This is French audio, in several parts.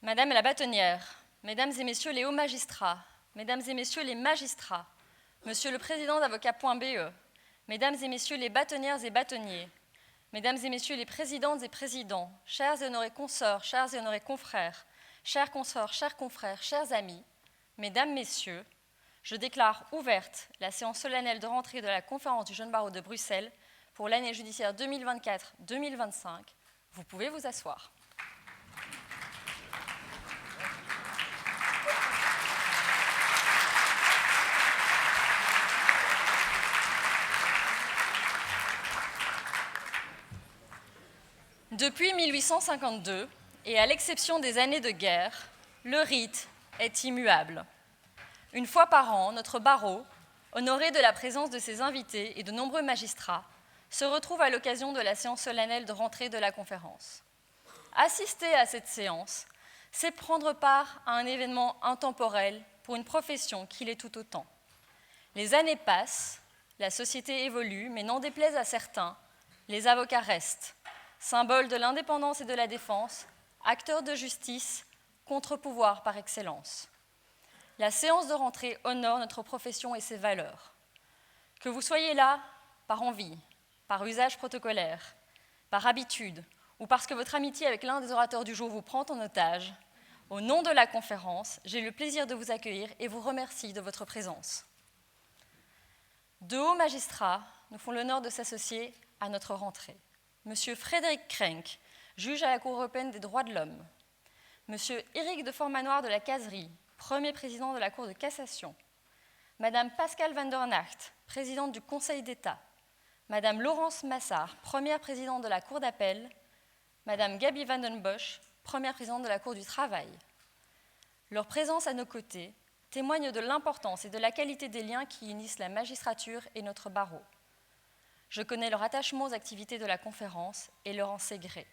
Madame la bâtonnière, Mesdames et Messieurs les hauts magistrats, Mesdames et Messieurs les magistrats, Monsieur le Président d'Avocats.be, Mesdames et Messieurs les bâtonnières et bâtonniers, Mesdames et Messieurs les présidentes et présidents, chers et honorés consoeurs, chers et honorés confrères, chers consoeurs, chers confrères, chers amis, Mesdames, Messieurs, je déclare ouverte la séance solennelle de rentrée de la conférence du Jeune Barreau de Bruxelles pour l'année judiciaire 2024-2025. Vous pouvez vous asseoir. Depuis 1852, et à l'exception des années de guerre, le rite est immuable. Une fois par an, notre barreau, honoré de la présence de ses invités et de nombreux magistrats, se retrouve à l'occasion de la séance solennelle de rentrée de la conférence. Assister à cette séance, c'est prendre part à un événement intemporel pour une profession qui l'est tout autant. Les années passent, la société évolue, mais n'en déplaise à certains, les avocats restent, symbole de l'indépendance et de la défense, acteurs de justice, contre-pouvoir par excellence. La séance de rentrée honore notre profession et ses valeurs. Que vous soyez là par envie, par usage protocolaire, par habitude, ou parce que votre amitié avec l'un des orateurs du jour vous prend en otage, au nom de la conférence, j'ai le plaisir de vous accueillir et vous remercie de votre présence. Deux hauts magistrats nous font l'honneur de s'associer à notre rentrée. Monsieur Frédéric Krenk, juge à la Cour européenne des droits de l'homme. Monsieur Éric de Formanoir de la Cazerie, premier président de la Cour de cassation. Madame Pascale van der Nacht, présidente du Conseil d'État. Madame Laurence Massard, première présidente de la Cour d'appel. Madame Gabi van den Bosch, première présidente de la Cour du travail. Leur présence à nos côtés témoigne de l'importance et de la qualité des liens qui unissent la magistrature et notre barreau. Je connais leur attachement aux activités de la conférence et leur en sais gré.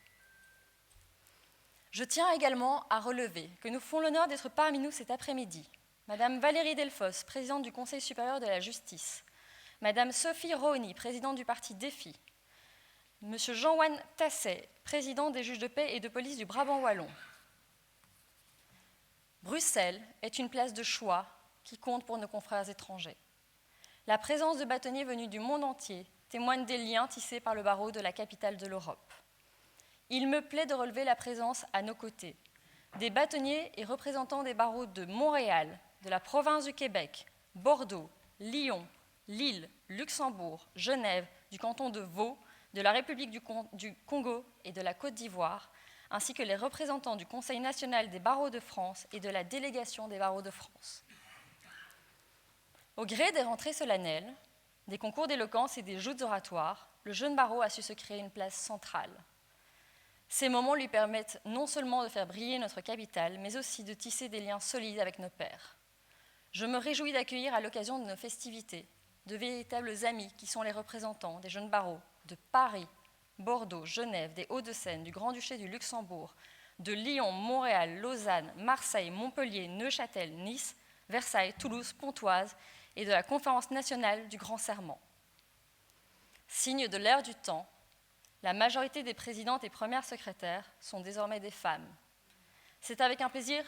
Je tiens également à relever que nous font l'honneur d'être parmi nous cet après-midi. Madame Valérie Delfosse, présidente du Conseil supérieur de la justice. Madame Sophie Rohny, présidente du parti Défi. Monsieur Jean-Juan Tasset, président des juges de paix et de police du Brabant wallon. Bruxelles est une place de choix qui compte pour nos confrères étrangers. La présence de bâtonniers venus du monde entier témoigne des liens tissés par le barreau de la capitale de l'Europe. Il me plaît de relever la présence à nos côtés des bâtonniers et représentants des barreaux de Montréal, de la province du Québec, Bordeaux, Lyon, Lille, Luxembourg, Genève, du canton de Vaud, de la République du Congo et de la Côte d'Ivoire, ainsi que les représentants du Conseil national des barreaux de France et de la délégation des barreaux de France. Au gré des rentrées solennelles, des concours d'éloquence et des joutes oratoires, le jeune barreau a su se créer une place centrale. Ces moments lui permettent non seulement de faire briller notre capitale, mais aussi de tisser des liens solides avec nos pairs. Je me réjouis d'accueillir à l'occasion de nos festivités de véritables amis qui sont les représentants des jeunes barreaux de Paris, Bordeaux, Genève, des Hauts-de-Seine, du Grand-Duché du Luxembourg, de Lyon, Montréal, Lausanne, Marseille, Montpellier, Neuchâtel, Nice, Versailles, Toulouse, Pontoise et de la Conférence nationale du Grand Serment. Signe de l'ère du temps, la majorité des présidentes et premières secrétaires sont désormais des femmes. C'est avec un plaisir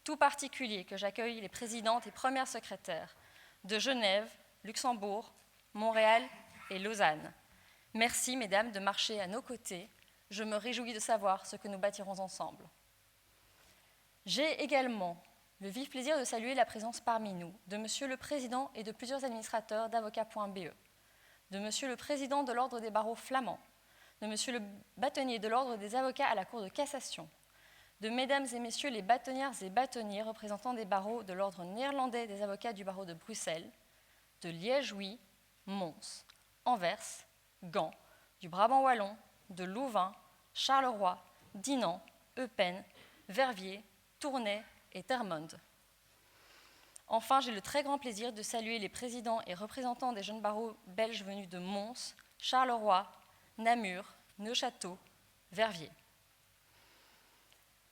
tout particulier que j'accueille les présidentes et premières secrétaires de Genève, Luxembourg, Montréal et Lausanne. Merci, mesdames, de marcher à nos côtés. Je me réjouis de savoir ce que nous bâtirons ensemble. J'ai également le vif plaisir de saluer la présence parmi nous de Monsieur le Président et de plusieurs administrateurs d'Avocats.be, de Monsieur le Président de l'Ordre des barreaux flamands, de Monsieur le bâtonnier de l'Ordre des avocats à la Cour de cassation, de Mesdames et Messieurs les bâtonnières et bâtonniers représentants des barreaux de l'Ordre néerlandais des avocats du barreau de Bruxelles, de Liège-Ouy, Mons, Anvers, Gand, du Brabant wallon, de Louvain, Charleroi, Dinan, Eupen, Verviers, Tournai et Termonde. Enfin, j'ai le très grand plaisir de saluer les présidents et représentants des jeunes barreaux belges venus de Mons, Charleroi, Namur, Neufchâteau, Verviers.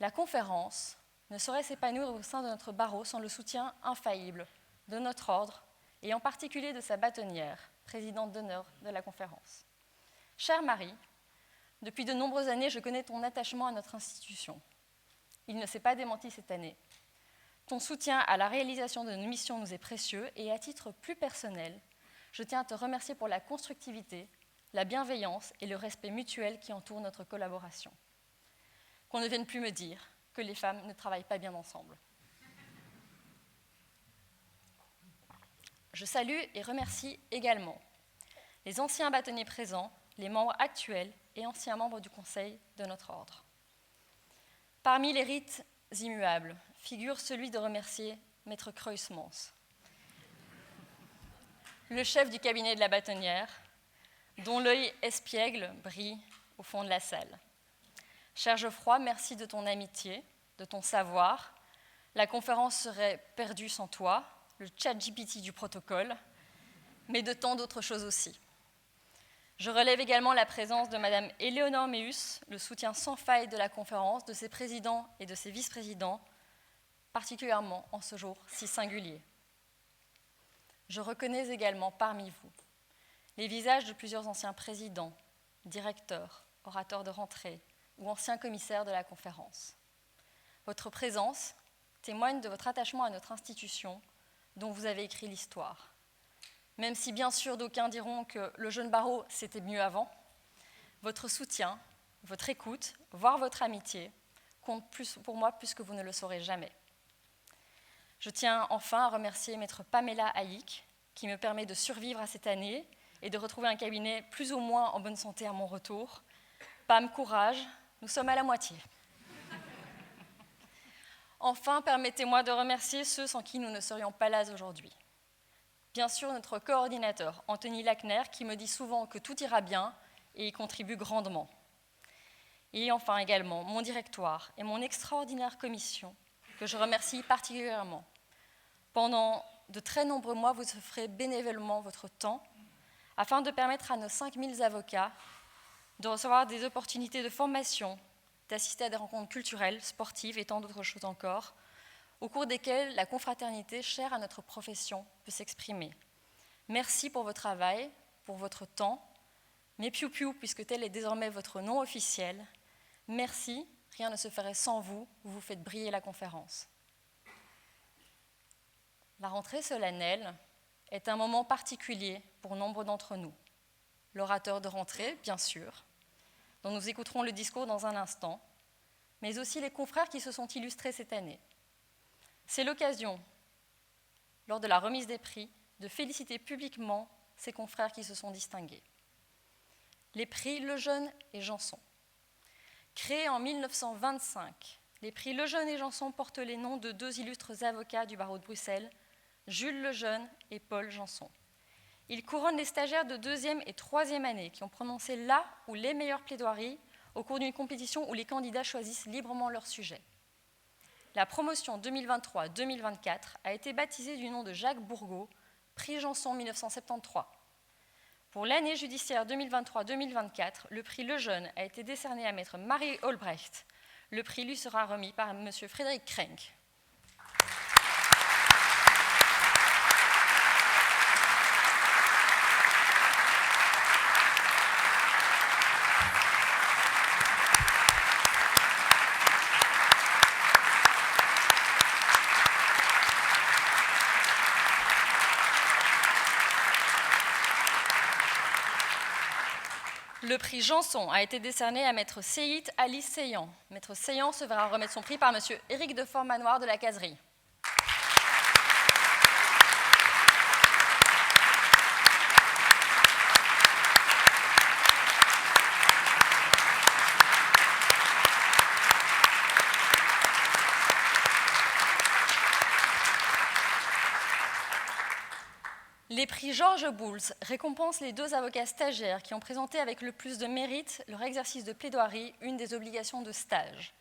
La conférence ne saurait s'épanouir au sein de notre barreau sans le soutien infaillible de notre ordre et en particulier de sa bâtonnière, présidente d'honneur de la conférence. Chère Marie, depuis de nombreuses années, je connais ton attachement à notre institution. Il ne s'est pas démenti cette année. Ton soutien à la réalisation de nos missions nous est précieux et à titre plus personnel, je tiens à te remercier pour la constructivité, la bienveillance et le respect mutuel qui entourent notre collaboration. Qu'on ne vienne plus me dire que les femmes ne travaillent pas bien ensemble. Je salue et remercie également les anciens bâtonniers présents, les membres actuels et anciens membres du Conseil de notre ordre. Parmi les rites immuables figure celui de remercier Maître Creusmans, le chef du cabinet de la bâtonnière, dont l'œil espiègle brille au fond de la salle. Cher Geoffroy, merci de ton amitié, de ton savoir. La conférence serait perdue sans toi, le ChatGPT du protocole, mais de tant d'autres choses aussi. Je relève également la présence de Madame Éléonore Méus, le soutien sans faille de la conférence, de ses présidents et de ses vice-présidents, particulièrement en ce jour si singulier. Je reconnais également parmi vous les visages de plusieurs anciens présidents, directeurs, orateurs de rentrée ou anciens commissaires de la conférence. Votre présence témoigne de votre attachement à notre institution dont vous avez écrit l'histoire. Même si bien sûr d'aucuns diront que le jeune barreau c'était mieux avant, votre soutien, votre écoute, voire votre amitié compte pour moi plus que vous ne le saurez jamais. Je tiens enfin à remercier Maître Pamela Haïk, qui me permet de survivre à cette année et de retrouver un cabinet plus ou moins en bonne santé à mon retour. Pam, courage, nous sommes à la moitié. Enfin, permettez-moi de remercier ceux sans qui nous ne serions pas là aujourd'hui. Bien sûr, notre coordinateur, Anthony Lackner, qui me dit souvent que tout ira bien et y contribue grandement. Et enfin également mon directoire et mon extraordinaire commission, que je remercie particulièrement. Pendant de très nombreux mois, vous offrez bénévolement votre temps afin de permettre à nos 5000 avocats de recevoir des opportunités de formation, d'assister à des rencontres culturelles, sportives et tant d'autres choses encore, au cours desquelles la confraternité chère à notre profession peut s'exprimer. Merci pour votre travail, pour votre temps, mais piou-piou, puisque tel est désormais votre nom officiel. Merci, rien ne se ferait sans vous, vous faites briller la conférence. La rentrée solennelle est un moment particulier pour nombre d'entre nous. L'orateur de rentrée, bien sûr, dont nous écouterons le discours dans un instant, mais aussi les confrères qui se sont illustrés cette année. C'est l'occasion, lors de la remise des prix, de féliciter publiquement ces confrères qui se sont distingués. Les prix Lejeune et Janson. Créés en 1925, les prix Lejeune et Janson portent les noms de deux illustres avocats du barreau de Bruxelles, Jules Lejeune et Paul Janson. Ils couronnent les stagiaires de 2e et 3e année qui ont prononcé la ou les meilleures plaidoiries au cours d'une compétition où les candidats choisissent librement leur sujet. La promotion 2023-2024 a été baptisée du nom de Jacques Bourgault, prix Janson 1973. Pour l'année judiciaire 2023-2024, le prix Lejeune a été décerné à maître Marie Olbrecht. Le prix lui sera remis par M. Frédéric Krenk. Le prix Janson a été décerné à maître Seyit Ali Seyan. Maître Seyan se verra remettre son prix par M. Éric de Fort-Manoir de la Caserie. Les prix Georges Bouls récompensent les deux avocats stagiaires qui ont présenté avec le plus de mérite leur exercice de plaidoirie, une des obligations de stage.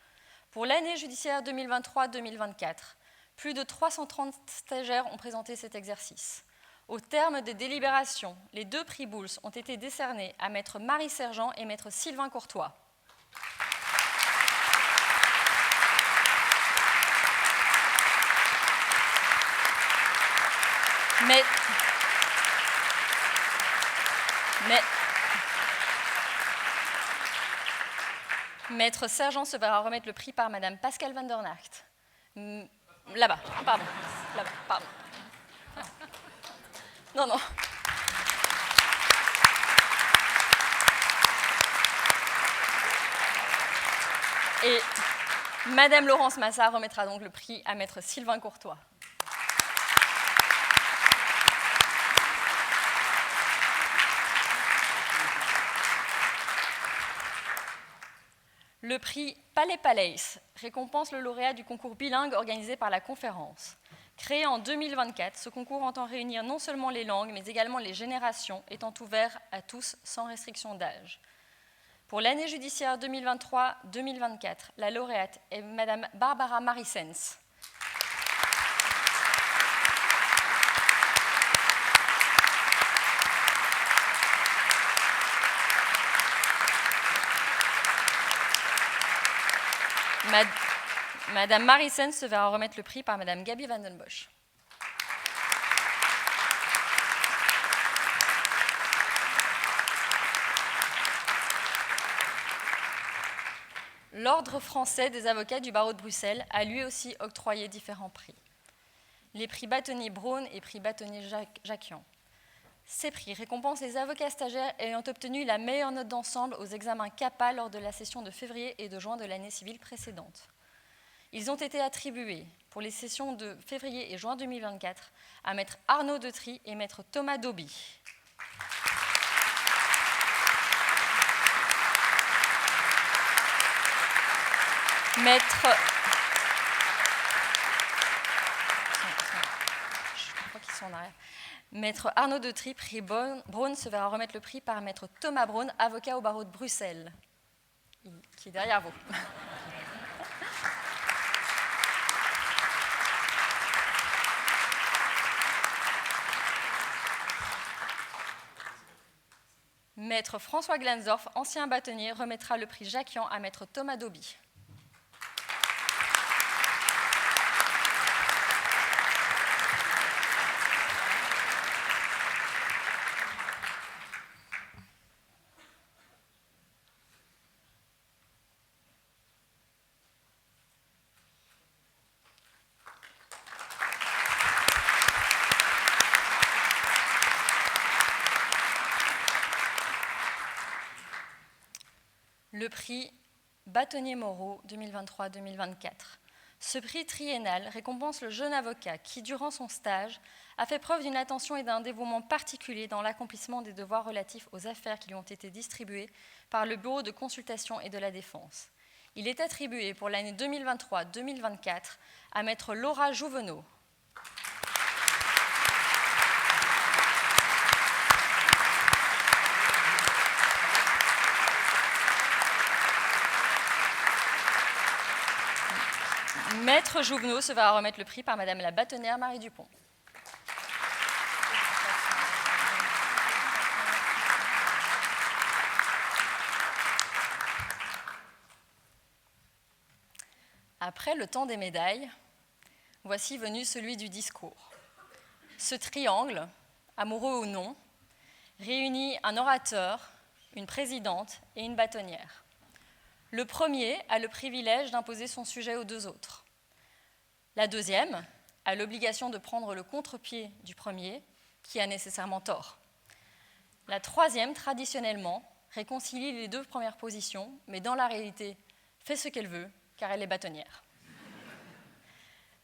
Pour l'année judiciaire 2023-2024, plus de 330 stagiaires ont présenté cet exercice. Au terme des délibérations, les deux prix Bouls ont été décernés à maître Marie Sergent et maître Sylvain Courtois. Maître Sergent se verra remettre le prix par Madame Pascale van der Nacht. Là-bas, pardon. Là-bas, pardon. Non, non. Et Madame Laurence Massard remettra donc le prix à Maître Sylvain Courtois. Le prix Palais Palais récompense le lauréat du concours bilingue organisé par la conférence. Créé en 2024, ce concours entend réunir non seulement les langues, mais également les générations, étant ouvert à tous sans restriction d'âge. Pour l'année judiciaire 2023-2024, la lauréate est Madame Barbara Marissens. Madame Marissens se verra remettre le prix par Madame Gabi van den Bosch. L'Ordre français des avocats du barreau de Bruxelles a lui aussi octroyé différents prix. Les prix Bâtonnier Braun et prix Bâtonnier Jacquian. Ces prix récompensent les avocats stagiaires ayant obtenu la meilleure note d'ensemble aux examens CAPA lors de la session de février et de juin de l'année civile précédente. Ils ont été attribués pour les sessions de février et juin 2024 à Maître Arnaud Detry et Maître Thomas Dauby. Maître Arnaud Detry, prix Braun, se verra remettre le prix par Maître Thomas Braun, avocat au barreau de Bruxelles, qui est derrière vous. Maître François Glansdorf, ancien bâtonnier, remettra le prix Jacquian à Maître Thomas Dauby. Le prix Bâtonnier Moreau 2023-2024. Ce prix triennal récompense le jeune avocat qui, durant son stage, a fait preuve d'une attention et d'un dévouement particulier dans l'accomplissement des devoirs relatifs aux affaires qui lui ont été distribuées par le Bureau de consultation et de la défense. Il est attribué pour l'année 2023-2024 à Maître Laura Jouvenot. Maître Jouvenot se va remettre le prix par Madame la bâtonnière Marie Dupont. Après le temps des médailles, voici venu celui du discours. Ce triangle, amoureux ou non, réunit un orateur, une présidente et une bâtonnière. Le premier a le privilège d'imposer son sujet aux deux autres. La deuxième a l'obligation de prendre le contre-pied du premier, qui a nécessairement tort. La troisième, traditionnellement, réconcilie les deux premières positions, mais dans la réalité, fait ce qu'elle veut, car elle est bâtonnière.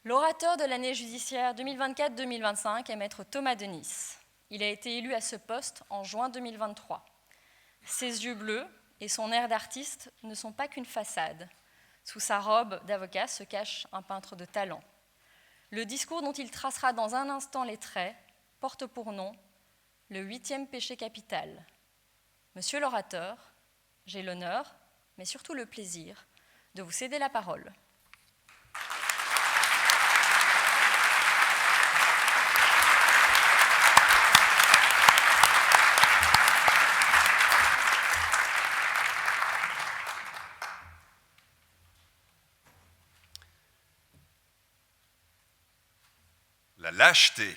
L'orateur de l'année judiciaire 2024-2025 est Maître Thomas Denis. Il a été élu à ce poste en juin 2023. Ses yeux bleus et son air d'artiste ne sont pas qu'une façade. Sous sa robe d'avocat se cache un peintre de talent. Le discours dont il tracera dans un instant les traits porte pour nom le 8e péché capital. Monsieur l'orateur, j'ai l'honneur, mais surtout le plaisir, de vous céder la parole. La lâcheté.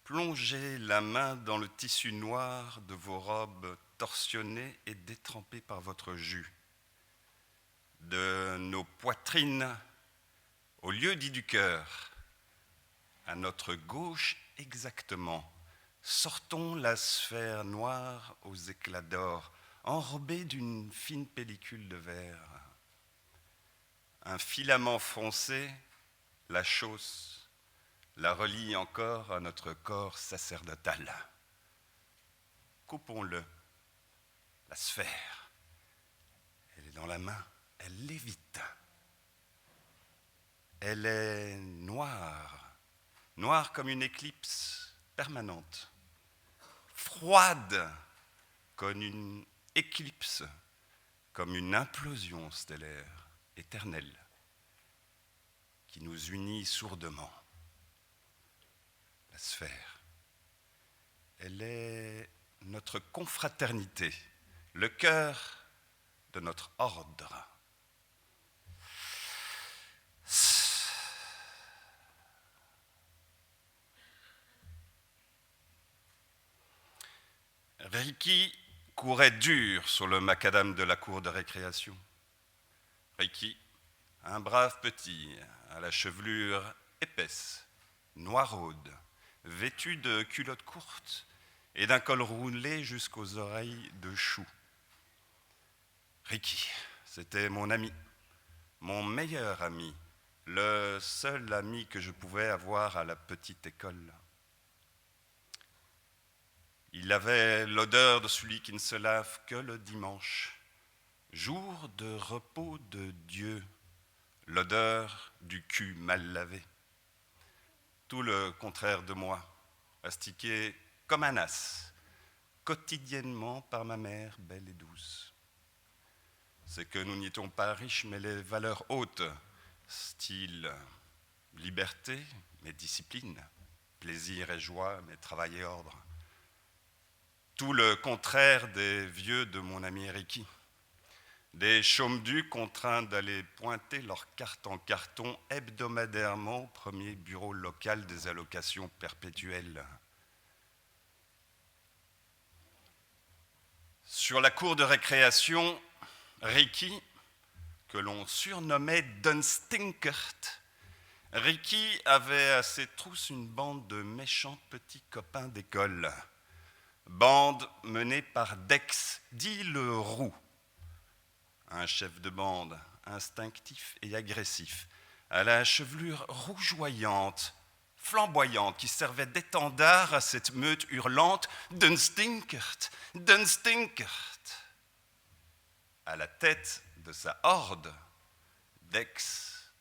Plongez la main dans le tissu noir de vos robes torsionnés et détrempés par votre jus. De nos poitrines au lieu dit du cœur, à notre gauche exactement, sortons la sphère noire aux éclats d'or, enrobée d'une fine pellicule de verre. Un filament foncé la chausse, la relie encore à notre corps sacerdotal. Coupons-le, la sphère, elle est dans la main, elle lévite. Elle est noire, noire comme une éclipse permanente, froide comme une éclipse, comme une implosion stellaire, éternelle, qui nous unit sourdement. La sphère, elle est notre confraternité, le cœur de notre ordre. Ricky courait dur sur le macadam de la cour de récréation. Ricky, un brave petit, à la chevelure épaisse, noiraude, vêtu de culottes courtes et d'un col roulé jusqu'aux oreilles de chou. Ricky, c'était mon ami, mon meilleur ami, le seul ami que je pouvais avoir à la petite école. Il avait l'odeur de celui qui ne se lave que le dimanche, jour de repos de Dieu, l'odeur du cul mal lavé. Tout le contraire de moi, astiqué comme un as, quotidiennement par ma mère belle et douce. C'est que nous n'étions pas riches, mais les valeurs hautes, style liberté, mais discipline, plaisir et joie, mais travail et ordre. Tout le contraire des vieux de mon ami Ricky. Des chômes-dus contraints d'aller pointer leurs cartes en carton hebdomadairement au premier bureau local des allocations perpétuelles. Sur la cour de récréation, Ricky, que l'on surnommait Dunstinkert, Ricky avait à ses trousses une bande de méchants petits copains d'école. Bande menée par Dex, dit le roux, un chef de bande instinctif et agressif, à la chevelure rougeoyante, flamboyante, qui servait d'étendard à cette meute hurlante « Dunstinkert, Dunstinkert !» À la tête de sa horde, Dex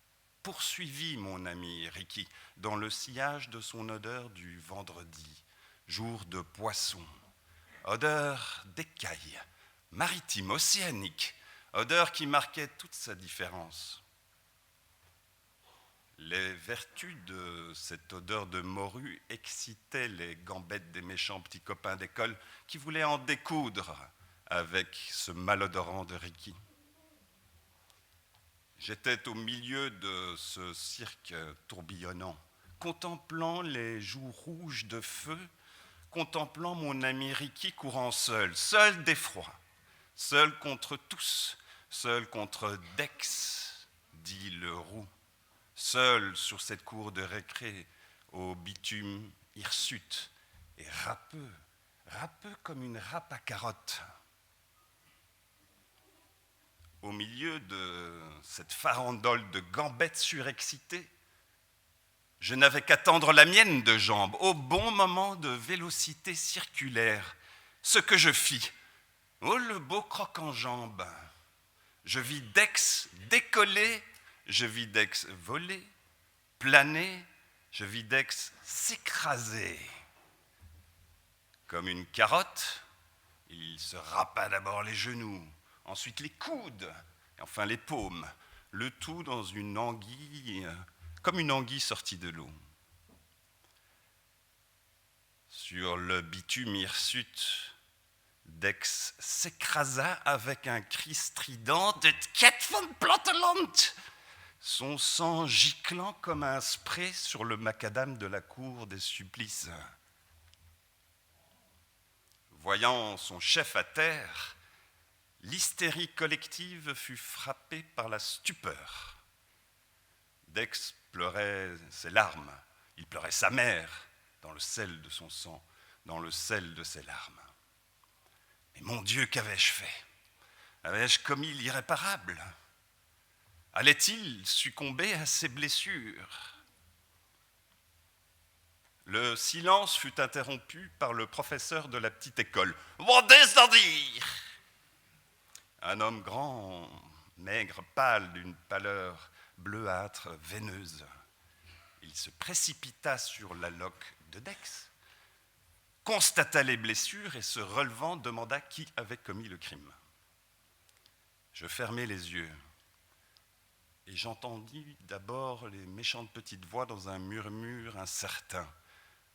poursuivit mon ami Ricky dans le sillage de son odeur du vendredi, jour de poisson, odeur d'écaille, maritime, océanique, odeur qui marquait toute sa différence. Les vertus de cette odeur de morue excitaient les gambettes des méchants petits copains d'école qui voulaient en découdre avec ce malodorant de Ricky. J'étais au milieu de ce cirque tourbillonnant, contemplant les joues rouges de feu, contemplant mon ami Ricky courant seul, seul d'effroi, seul contre tous, seul contre Dex, dit le roux, seul sur cette cour de récré au bitume hirsute et râpeux comme une râpe à carottes. Au milieu de cette farandole de gambettes surexcitées, je n'avais qu'à tendre la mienne de jambe au bon moment de vélocité circulaire. Ce que je fis, oh le beau croc en jambe, je vis Dex décoller, je vis Dex voler, planer, je vis Dex s'écraser. Comme une carotte, il se râpa d'abord les genoux, ensuite les coudes, et enfin les paumes, le tout dans une anguille, comme une anguille sortie de l'eau. Sur le bitume hirsute, Dex s'écrasa avec un cri strident de « Ket von Plotteland !» son sang giclant comme un spray sur le macadam de la cour des supplices. Voyant son chef à terre, l'hystérie collective fut frappée par la stupeur. Dex pleurait ses larmes, il pleurait sa mère dans le sel de son sang, dans le sel de ses larmes. Mais mon Dieu, qu'avais-je fait? Avais-je commis l'irréparable? Allait-il succomber à ses blessures? Le silence fut interrompu par le professeur de la petite école. « Mon désordre !» Un homme grand, maigre, pâle, d'une pâleur bleuâtre, veineuse. Il se précipita sur la loque de Dex, constata les blessures et se relevant demanda qui avait commis le crime. Je fermai les yeux et j'entendis d'abord les méchantes petites voix dans un murmure incertain,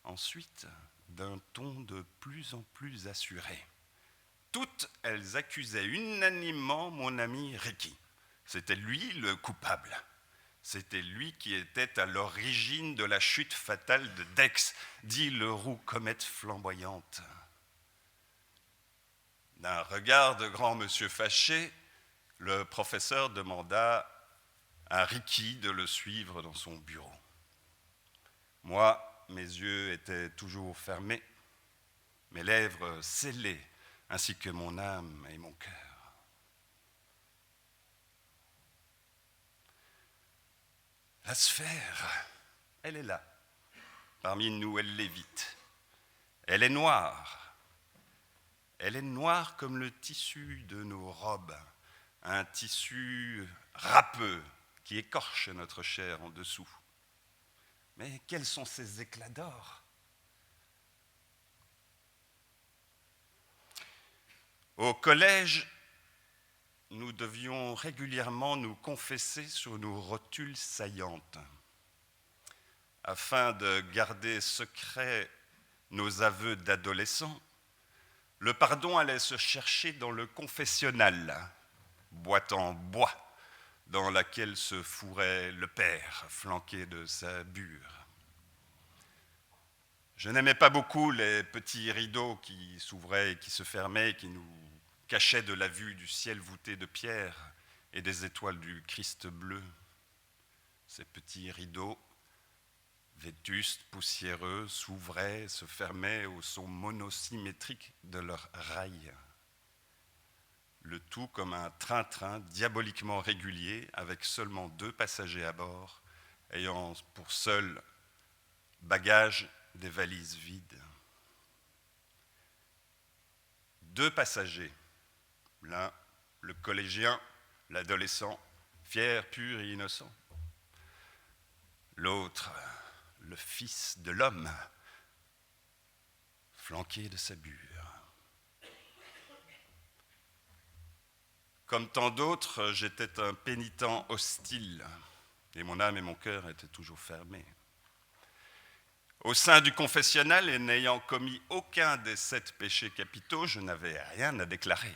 ensuite d'un ton de plus en plus assuré. Toutes elles accusaient unanimement mon ami Ricky. C'était lui le coupable. C'était lui qui était à l'origine de la chute fatale de Dex, dit le roux comète flamboyante. D'un regard de grand monsieur fâché, le professeur demanda à Ricky de le suivre dans son bureau. Moi, mes yeux étaient toujours fermés, mes lèvres scellées, ainsi que mon âme et mon cœur. La sphère, elle est là. Parmi nous, elle lévite. Elle est noire. Elle est noire comme le tissu de nos robes, un tissu râpeux qui écorche notre chair en dessous. Mais quels sont ces éclats d'or? Au collège, nous devions régulièrement nous confesser sur nos rotules saillantes. Afin de garder secrets nos aveux d'adolescents, le pardon allait se chercher dans le confessionnal, boîte en bois, dans laquelle se fourrait le père, flanqué de sa bure. Je n'aimais pas beaucoup les petits rideaux qui s'ouvraient et qui se fermaient, et qui nous cachaient de la vue du ciel voûté de pierre et des étoiles du Christ bleu. Ces petits rideaux, vétustes, poussiéreux, s'ouvraient, se fermaient au son monosymétrique de leurs rails. Le tout comme un train-train diaboliquement régulier, avec seulement 2 passagers à bord, ayant pour seul bagage des valises vides. 2 passagers, l'un le collégien, l'adolescent, fier, pur et innocent. L'autre, le fils de l'homme, flanqué de sa bure. Comme tant d'autres, j'étais un pénitent hostile, et mon âme et mon cœur étaient toujours fermés. Au sein du confessionnal, et n'ayant commis aucun des 7 péchés capitaux, je n'avais rien à déclarer.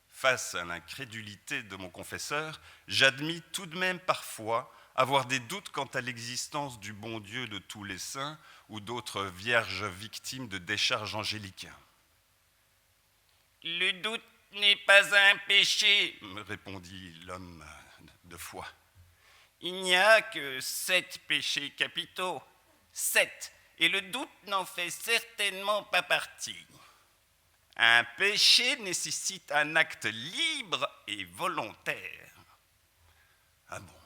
Face à l'incrédulité de mon confesseur, j'admis tout de même parfois avoir des doutes quant à l'existence du bon Dieu de tous les saints ou d'autres vierges victimes de décharges angéliques. « Le doute n'est pas un péché, » me répondit l'homme de foi. « Il n'y a que 7 péchés capitaux, 7, et le doute n'en fait certainement pas partie. Un péché nécessite un acte libre et volontaire. » Ah bon?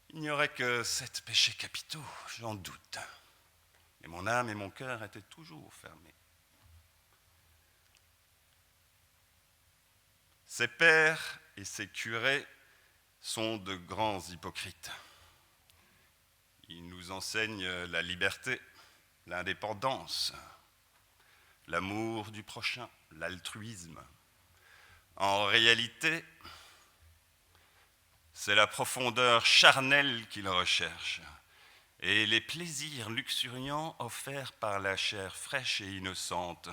Il n'y aurait que 7 péchés capitaux, j'en doute. Et mon âme et mon cœur étaient toujours fermés. Ces pères et ces curés sont de grands hypocrites. Ils nous enseignent la liberté, l'indépendance, l'amour du prochain, l'altruisme. En réalité, c'est la profondeur charnelle qu'ils recherchent et les plaisirs luxuriants offerts par la chair fraîche et innocente,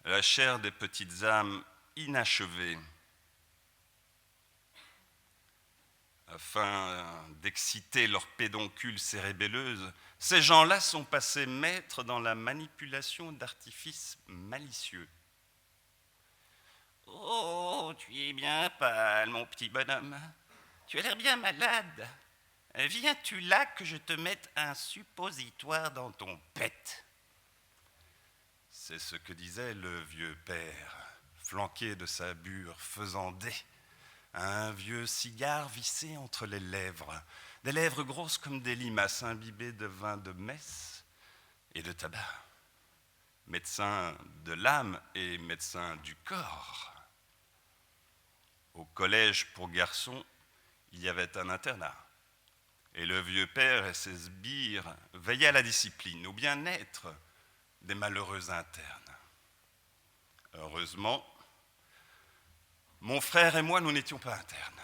la chair des petites âmes inachevées. afin d'exciter leur pédoncule cérébelleuse, ces gens-là sont passés maîtres dans la manipulation d'artifices malicieux. « Oh, tu es bien pâle, mon petit bonhomme. Tu as l'air bien malade. Viens-tu là que je te mette un suppositoire dans ton pet ?» C'est ce que disait le vieux père, flanqué de sa bure faisandée, un vieux cigare vissé entre les lèvres, des lèvres grosses comme des limaces imbibées de vin de messe et de tabac. Médecin de l'âme et médecin du corps. Au collège pour garçons, il y avait un internat. Et le vieux père et ses sbires veillaient à la discipline, au bien-être des malheureux internes. Heureusement, mon frère et moi, nous n'étions pas internes.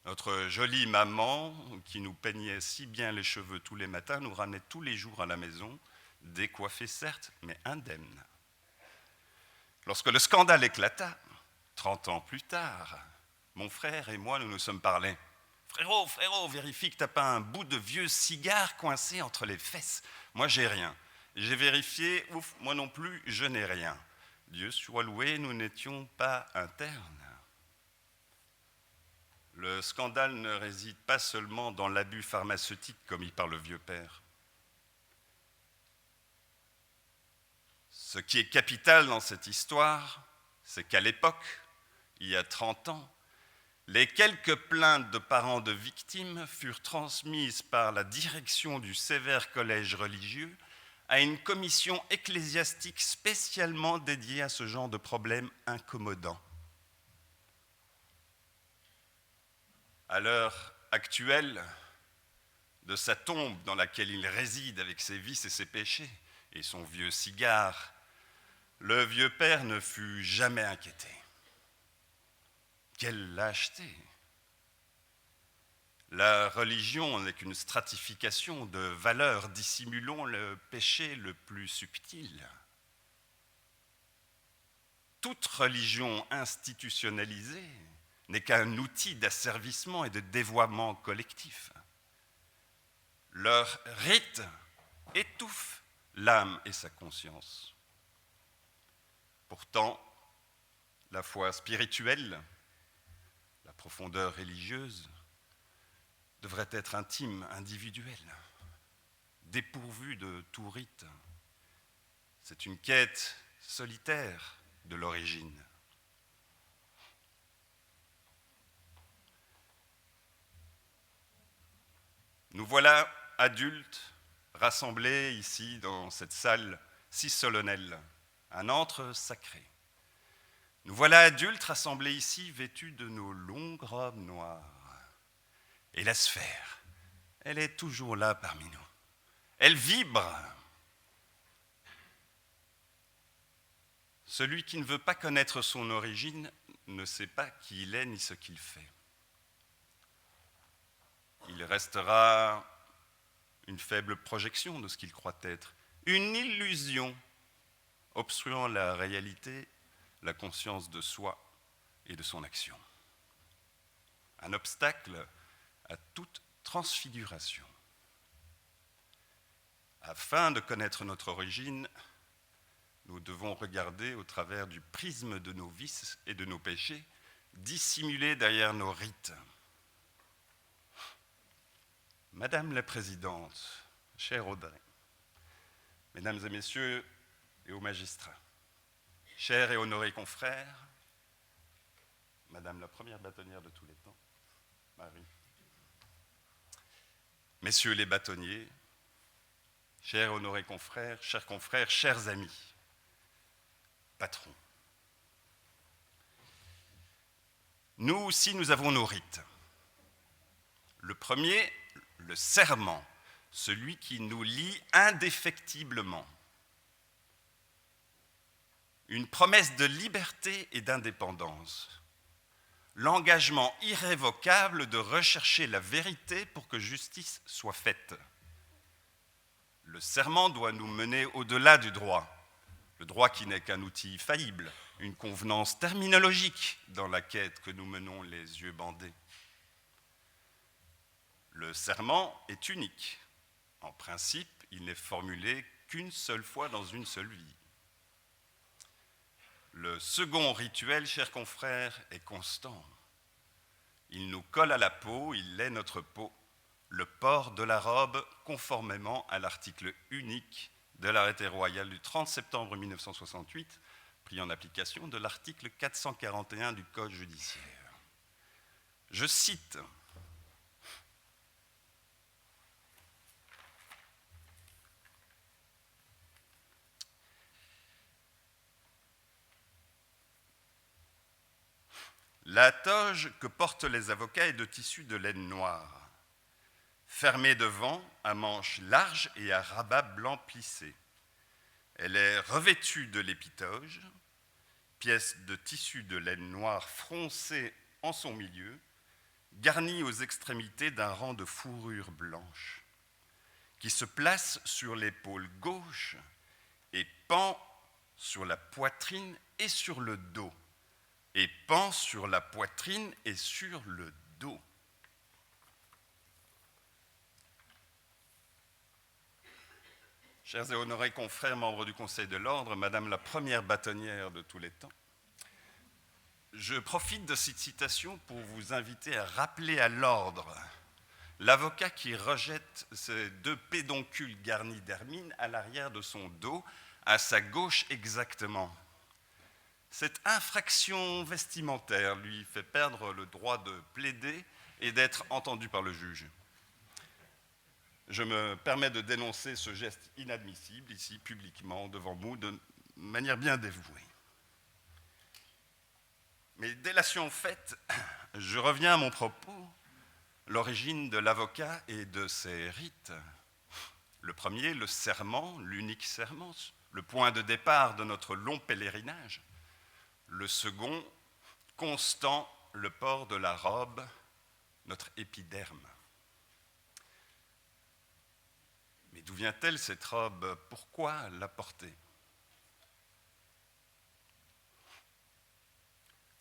Notre jolie maman, qui nous peignait si bien les cheveux tous les matins, nous ramenait tous les jours à la maison, décoiffés certes, mais indemnes. Lorsque le scandale éclata, 30 ans plus tard, mon frère et moi, nous nous sommes parlé. « Frérot, vérifie que t'as pas un bout de vieux cigare coincé entre les fesses. Moi, j'ai rien. J'ai vérifié, ouf, moi non plus, je n'ai rien. Dieu soit loué, nous n'étions pas internes. » Le scandale ne réside pas seulement dans l'abus pharmaceutique commis par le vieux père. Ce qui est capital dans cette histoire, c'est qu'à l'époque, il y a 30 ans, les quelques plaintes de parents de victimes furent transmises par la direction du sévère collège religieux à une commission ecclésiastique spécialement dédiée à ce genre de problèmes incommodants. À l'heure actuelle, de sa tombe dans laquelle il réside avec ses vices et ses péchés et son vieux cigare, le vieux père ne fut jamais inquiété. Quelle lâcheté! La religion n'est qu'une stratification de valeurs, dissimulons le péché le plus subtil. Toute religion institutionnalisée n'est qu'un outil d'asservissement et de dévoiement collectif. Leur rite étouffe l'âme et sa conscience. Pourtant, la foi spirituelle, la profondeur religieuse, devrait être intime, individuelle, dépourvue de tout rite. C'est une quête solitaire de l'origine. Nous voilà adultes rassemblés ici dans cette salle si solennelle, un antre sacré. Nous voilà adultes rassemblés ici vêtus de nos longues robes noires. Et la sphère, elle est toujours là parmi nous. Elle vibre. Celui qui ne veut pas connaître son origine ne sait pas qui il est ni ce qu'il fait. Il restera une faible projection de ce qu'il croit être, une illusion obstruant la réalité, la conscience de soi et de son action. Un obstacle à toute transfiguration. Afin de connaître notre origine, nous devons regarder au travers du prisme de nos vices et de nos péchés, dissimulés derrière nos rites. Madame la Présidente, chère Audrey, Mesdames et Messieurs et aux magistrats, chers et honorés confrères, Madame la première bâtonnière de tous les temps, Marie, Messieurs les bâtonniers, chers et honorés confrères, chers amis, patrons. Nous aussi, nous avons nos rites. Le premier, le serment, celui qui nous lie indéfectiblement. Une promesse de liberté et d'indépendance. L'engagement irrévocable de rechercher la vérité pour que justice soit faite. Le serment doit nous mener au-delà du droit, le droit qui n'est qu'un outil faillible, une convenance terminologique dans la quête que nous menons les yeux bandés. Le serment est unique. En principe, il n'est formulé qu'une seule fois dans une seule vie. Le second rituel, chers confrères, est constant. Il nous colle à la peau, il est notre peau, le port de la robe conformément à l'article unique de l'arrêté royal du 30 septembre 1968, pris en application de l'article 441 du Code judiciaire. Je cite : la toge que portent les avocats est de tissu de laine noire, fermée devant à manches larges et à rabat blanc plissé. Elle est revêtue de l'épitoge, pièce de tissu de laine noire froncée en son milieu, garnie aux extrémités d'un rang de fourrure blanche, qui se place sur l'épaule gauche et pend sur la poitrine et sur le dos, et pend sur la poitrine et sur le dos. Chers et honorés confrères, membres du Conseil de l'Ordre, Madame la première bâtonnière de tous les temps, je profite de cette citation pour vous inviter à rappeler à l'ordre l'avocat qui rejette ces deux pédoncules garnis d'hermine à l'arrière de son dos, à sa gauche exactement. Cette infraction vestimentaire lui fait perdre le droit de plaider et d'être entendu par le juge. Je me permets de dénoncer ce geste inadmissible ici, publiquement, devant vous, de manière bien dévouée. Mais délation faite, je reviens à mon propos, l'origine de l'avocat et de ses rites. Le premier, le serment, l'unique serment, le point de départ de notre long pèlerinage. Le second, constant, le port de la robe, notre épiderme. Mais d'où vient-elle cette robe ? Pourquoi la porter ?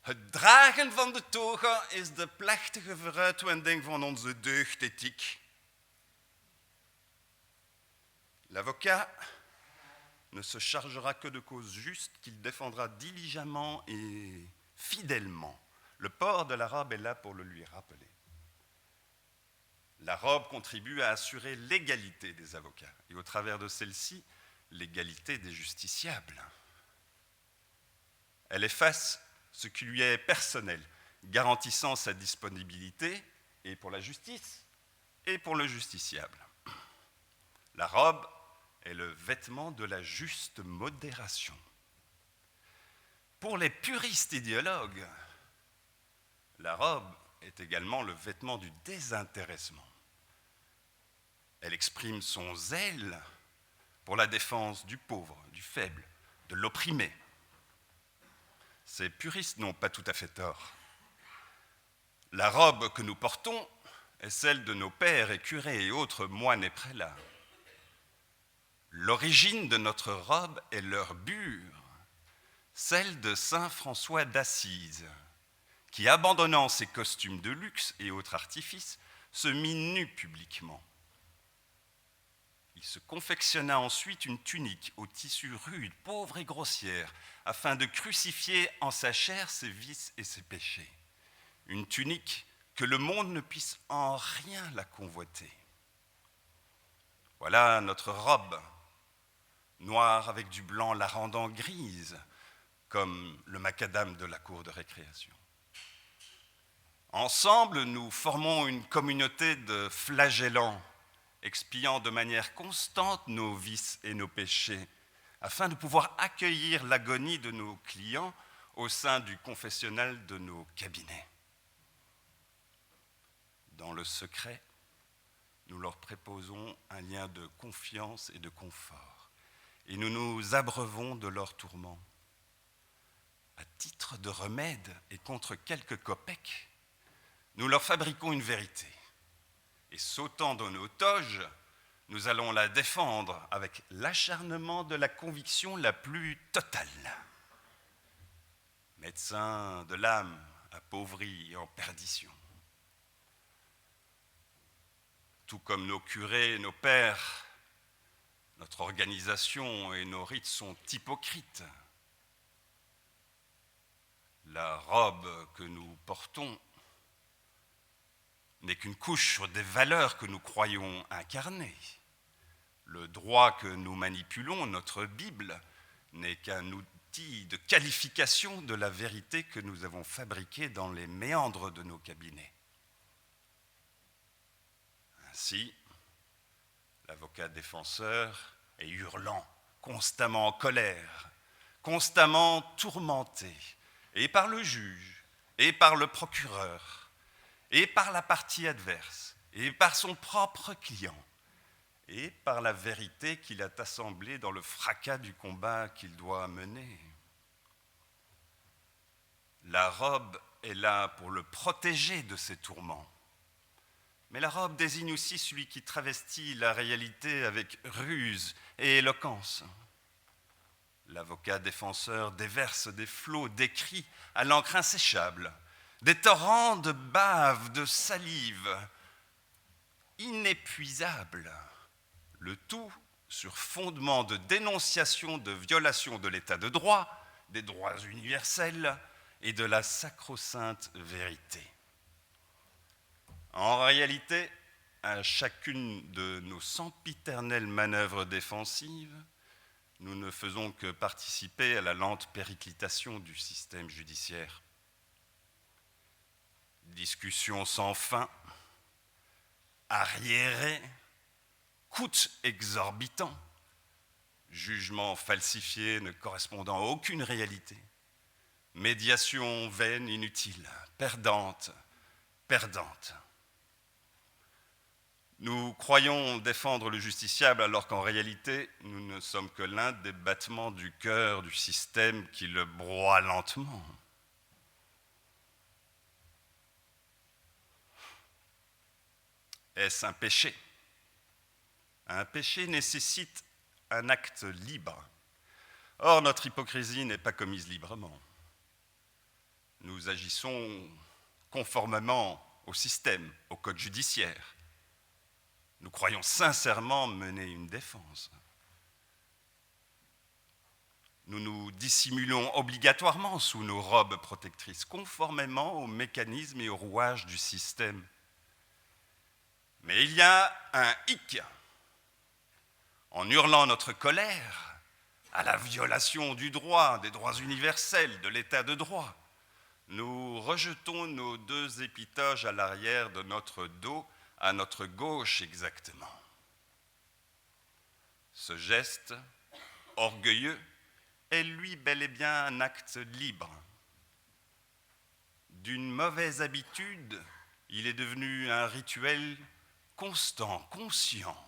Het dragen van de toga is de plechtige vooruitwending van onze deugdethiek. L'avocat ne se chargera que de causes justes qu'il défendra diligemment et fidèlement. Le port de la robe est là pour le lui rappeler. La robe contribue à assurer l'égalité des avocats et au travers de celle-ci, l'égalité des justiciables. Elle efface ce qui lui est personnel, garantissant sa disponibilité et pour la justice et pour le justiciable. La robe est le vêtement de la juste modération. Pour les puristes idéologues, la robe est également le vêtement du désintéressement. Elle exprime son zèle pour la défense du pauvre, du faible, de l'opprimé. Ces puristes n'ont pas tout à fait tort. La robe que nous portons est celle de nos pères et curés et autres moines et prélats. L'origine de notre robe est leur bure, celle de saint François d'Assise, qui, abandonnant ses costumes de luxe et autres artifices, se mit nu publiquement. Il se confectionna ensuite une tunique au tissu rude, pauvre et grossière, afin de crucifier en sa chair ses vices et ses péchés. Une tunique que le monde ne puisse en rien la convoiter. Voilà notre robe, noire avec du blanc la rendant grise, comme le macadam de la cour de récréation. Ensemble, nous formons une communauté de flagellants, expiant de manière constante nos vices et nos péchés, afin de pouvoir accueillir l'agonie de nos clients au sein du confessionnal de nos cabinets. Dans le secret, nous leur préposons un lien de confiance et de confort, et nous nous abreuvons de leurs tourments. À titre de remède et contre quelques copecs, nous leur fabriquons une vérité. Et sautant dans nos toges, nous allons la défendre avec l'acharnement de la conviction la plus totale. Médecin de l'âme appauvri et en perdition. tout comme nos curés, nos pères, notre organisation et nos rites sont hypocrites. La robe que nous portons n'est qu'une couche sur des valeurs que nous croyons incarner. Le droit que nous manipulons, notre Bible, n'est qu'un outil de qualification de la vérité que nous avons fabriquée dans les méandres de nos cabinets. Ainsi, l'avocat défenseur est hurlant, constamment en colère, constamment tourmenté, et par le juge, et par le procureur, et par la partie adverse, et par son propre client, et par la vérité qu'il a assemblée dans le fracas du combat qu'il doit mener. La robe est là pour le protéger de ses tourments. Mais la robe désigne aussi celui qui travestit la réalité avec ruse et éloquence. L'avocat défenseur déverse des flots d'écrits à l'encre inséchable, des torrents de bave, de salive, inépuisables, le tout sur fondement de dénonciation de violation de l'état de droit, des droits universels et de la sacro-sainte vérité. En réalité, à chacune de nos sempiternelles manœuvres défensives, nous ne faisons que participer à la lente périclitation du système judiciaire. Discussions sans fin, arriérés, coûts exorbitants, jugements falsifiés ne correspondant à aucune réalité, médiation vaine, inutile, perdante. Nous croyons défendre le justiciable alors qu'en réalité, nous ne sommes que l'un des battements du cœur du système qui le broie lentement. Est-ce un péché ? Un péché nécessite un acte libre. Or, notre hypocrisie n'est pas commise librement. Nous agissons conformément au système, au code judiciaire. Nous croyons sincèrement mener une défense. Nous nous dissimulons obligatoirement sous nos robes protectrices, conformément aux mécanismes et aux rouages du système. Mais il y a un hic. En hurlant notre colère à la violation du droit, des droits universels, de l'état de droit, nous rejetons nos deux épitoges à l'arrière de notre dos, à notre gauche exactement. Ce geste orgueilleux est lui bel et bien un acte libre. D'une mauvaise habitude, il est devenu un rituel constant, conscient,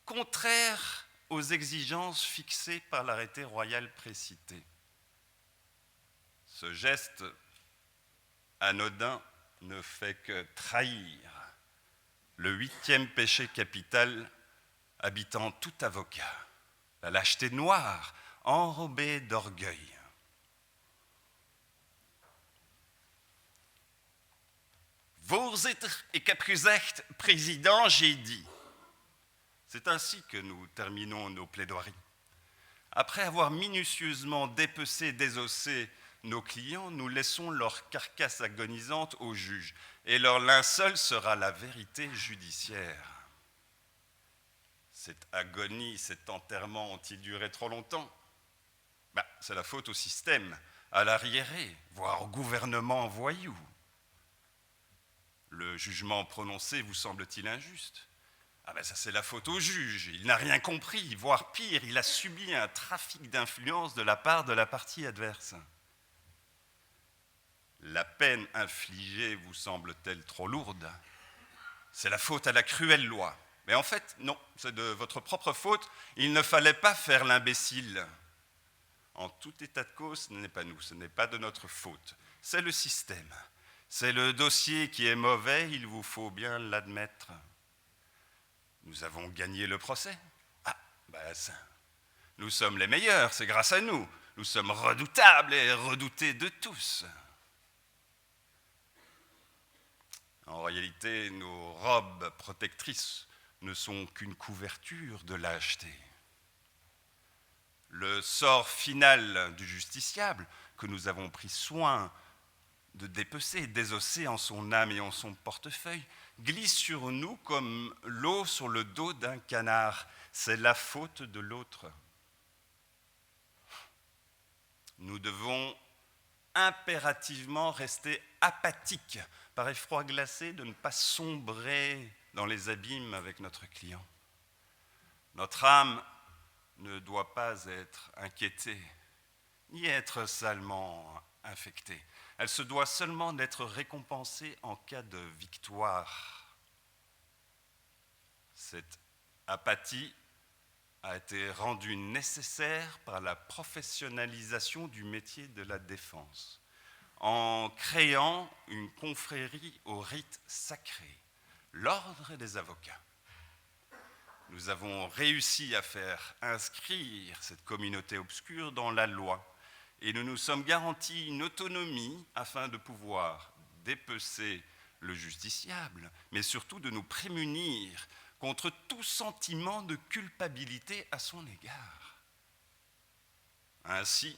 contraire aux exigences fixées par l'arrêté royal précité. Ce geste anodin ne fait que trahir le 8e péché capital habitant tout avocat, la lâcheté noire, enrobée d'orgueil. Voorzitter, ik heb gezegd, président, j'ai dit. C'est ainsi que nous terminons nos plaidoiries. Après avoir minutieusement dépecé, désossé nos clients, nous laissons leur carcasse agonisante au juge, et leur linceul sera la vérité judiciaire. Cette agonie, cet enterrement ont-ils duré trop longtemps ? C'est la faute au système, à l'arriéré, voire au gouvernement voyou. Le jugement prononcé vous semble-t-il injuste ? Ça c'est la faute au juge, il n'a rien compris, voire pire, il a subi un trafic d'influence de la part de la partie adverse. La peine infligée vous semble-t-elle trop lourde ? C'est la faute à la cruelle loi. Mais en fait, non, c'est de votre propre faute, il ne fallait pas faire l'imbécile. En tout état de cause, ce n'est pas nous, ce n'est pas de notre faute, c'est le système. C'est le dossier qui est mauvais, il vous faut bien l'admettre. Nous avons gagné le procès. Nous sommes les meilleurs, c'est grâce à nous. Nous sommes redoutables et redoutés de tous. En réalité, nos robes protectrices ne sont qu'une couverture de lâcheté. Le sort final du justiciable, que nous avons pris soin de dépecer, désosser en son âme et en son portefeuille, glisse sur nous comme l'eau sur le dos d'un canard. C'est la faute de l'autre. Nous devons impérativement rester apathiques, par effroi glacé de ne pas sombrer dans les abîmes avec notre client. Notre âme ne doit pas être inquiétée, ni être salement infectée. Elle se doit seulement d'être récompensée en cas de victoire. Cette apathie a été rendue nécessaire par la professionnalisation du métier de la défense, en créant une confrérie au rite sacré, l'ordre des avocats. Nous avons réussi à faire inscrire cette communauté obscure dans la loi et nous nous sommes garantis une autonomie afin de pouvoir dépecer le justiciable, mais surtout de nous prémunir contre tout sentiment de culpabilité à son égard. Ainsi,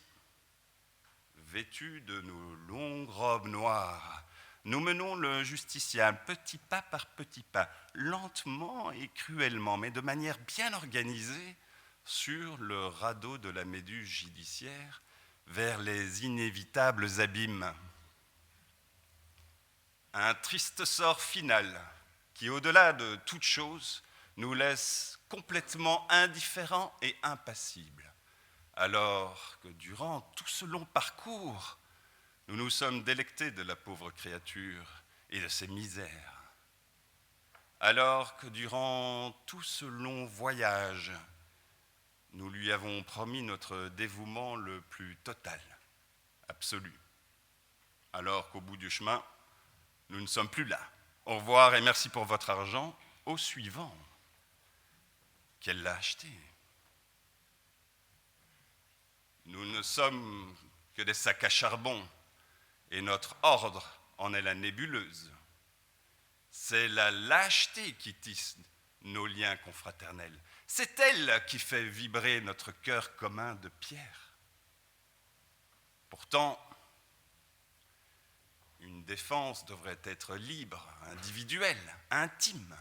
vêtus de nos longues robes noires, nous menons le justiciable petit pas par petit pas, lentement et cruellement, mais de manière bien organisée, sur le radeau de la méduse judiciaire, vers les inévitables abîmes. Un triste sort final qui, au-delà de toute chose, nous laisse complètement indifférents et impassibles, alors que durant tout ce long parcours, nous nous sommes délectés de la pauvre créature et de ses misères, alors que durant tout ce long voyage, nous lui avons promis notre dévouement le plus total, absolu, alors qu'au bout du chemin, nous ne sommes plus là. Au revoir et merci pour votre argent. Au suivant. Qu'elle l'a acheté. Nous ne sommes que des sacs à charbon et notre ordre en est la nébuleuse. C'est la lâcheté qui tisse nos liens confraternels. C'est elle qui fait vibrer notre cœur commun de pierre. Pourtant, une défense devrait être libre, individuelle, intime,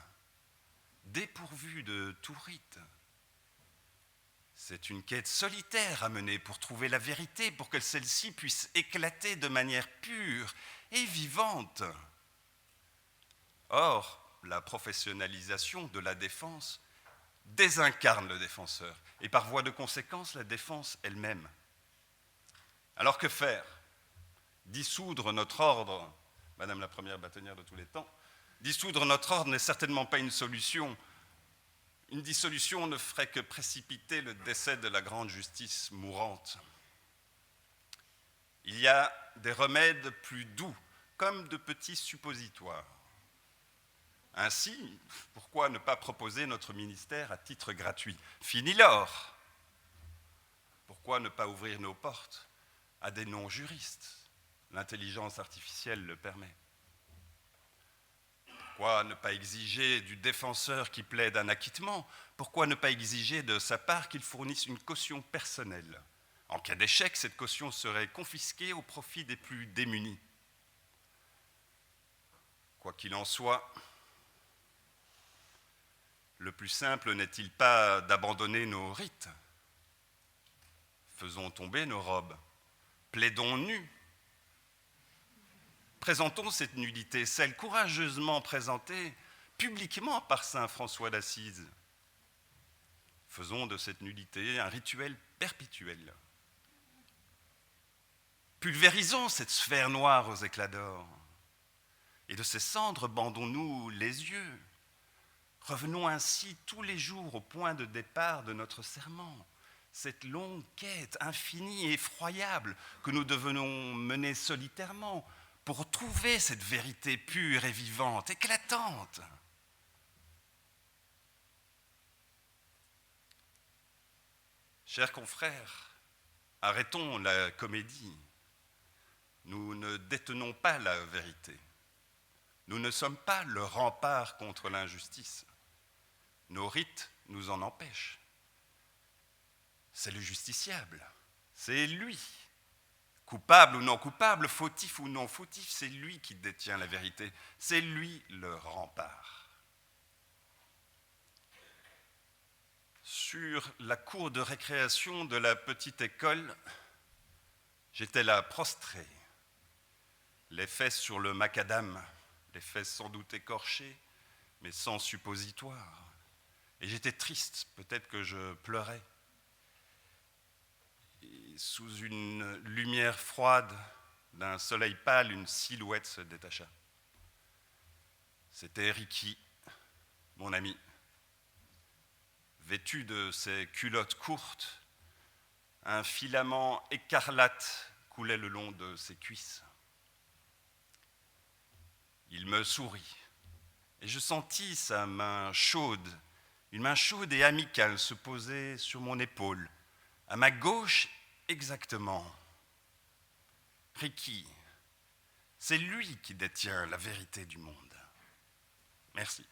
dépourvue de tout rite. C'est une quête solitaire à mener pour trouver la vérité, pour que celle-ci puisse éclater de manière pure et vivante. Or, la professionnalisation de la défense désincarne le défenseur et par voie de conséquence la défense elle-même. Alors que faire ? Dissoudre notre ordre, Madame la première bâtonnière de tous les temps, dissoudre notre ordre n'est certainement pas une solution. Une dissolution ne ferait que précipiter le décès de la grande justice mourante. Il y a des remèdes plus doux, comme de petits suppositoires. Ainsi, pourquoi ne pas proposer notre ministère à titre gratuit ? Fini l'or. Pourquoi ne pas ouvrir nos portes à des non-juristes ? L'intelligence artificielle le permet. Pourquoi ne pas exiger du défenseur qui plaide un acquittement ? Pourquoi ne pas exiger de sa part qu'il fournisse une caution personnelle ? En cas d'échec, cette caution serait confisquée au profit des plus démunis. Quoi qu'il en soit, le plus simple n'est-il pas d'abandonner nos rites ? Faisons tomber nos robes, plaidons nus. Présentons cette nudité, celle courageusement présentée publiquement par saint François d'Assise. Faisons de cette nudité un rituel perpétuel. Pulvérisons cette sphère noire aux éclats d'or. Et de ces cendres bandons-nous les yeux. Revenons ainsi tous les jours au point de départ de notre serment. Cette longue quête infinie et effroyable que nous devenons mener solitairement pour trouver cette vérité pure et vivante, éclatante. Chers confrères, arrêtons la comédie. Nous ne détenons pas la vérité. Nous ne sommes pas le rempart contre l'injustice. Nos rites nous en empêchent. C'est le justiciable, c'est lui. Coupable ou non coupable, fautif ou non fautif, c'est lui qui détient la vérité, c'est lui le rempart. Sur la cour de récréation de la petite école, j'étais là prostré, les fesses sur le macadam, les fesses sans doute écorchées, mais sans suppositoire. Et j'étais triste, peut-être que je pleurais. Et sous une lumière froide d'un soleil pâle, une silhouette se détacha. C'était Ricky, mon ami. Vêtu de ses culottes courtes, un filament écarlate coulait le long de ses cuisses. Il me sourit, et je sentis sa main chaude, une main chaude et amicale se poser sur mon épaule, à ma gauche exactement. Ricky, c'est lui qui détient la vérité du monde. Merci.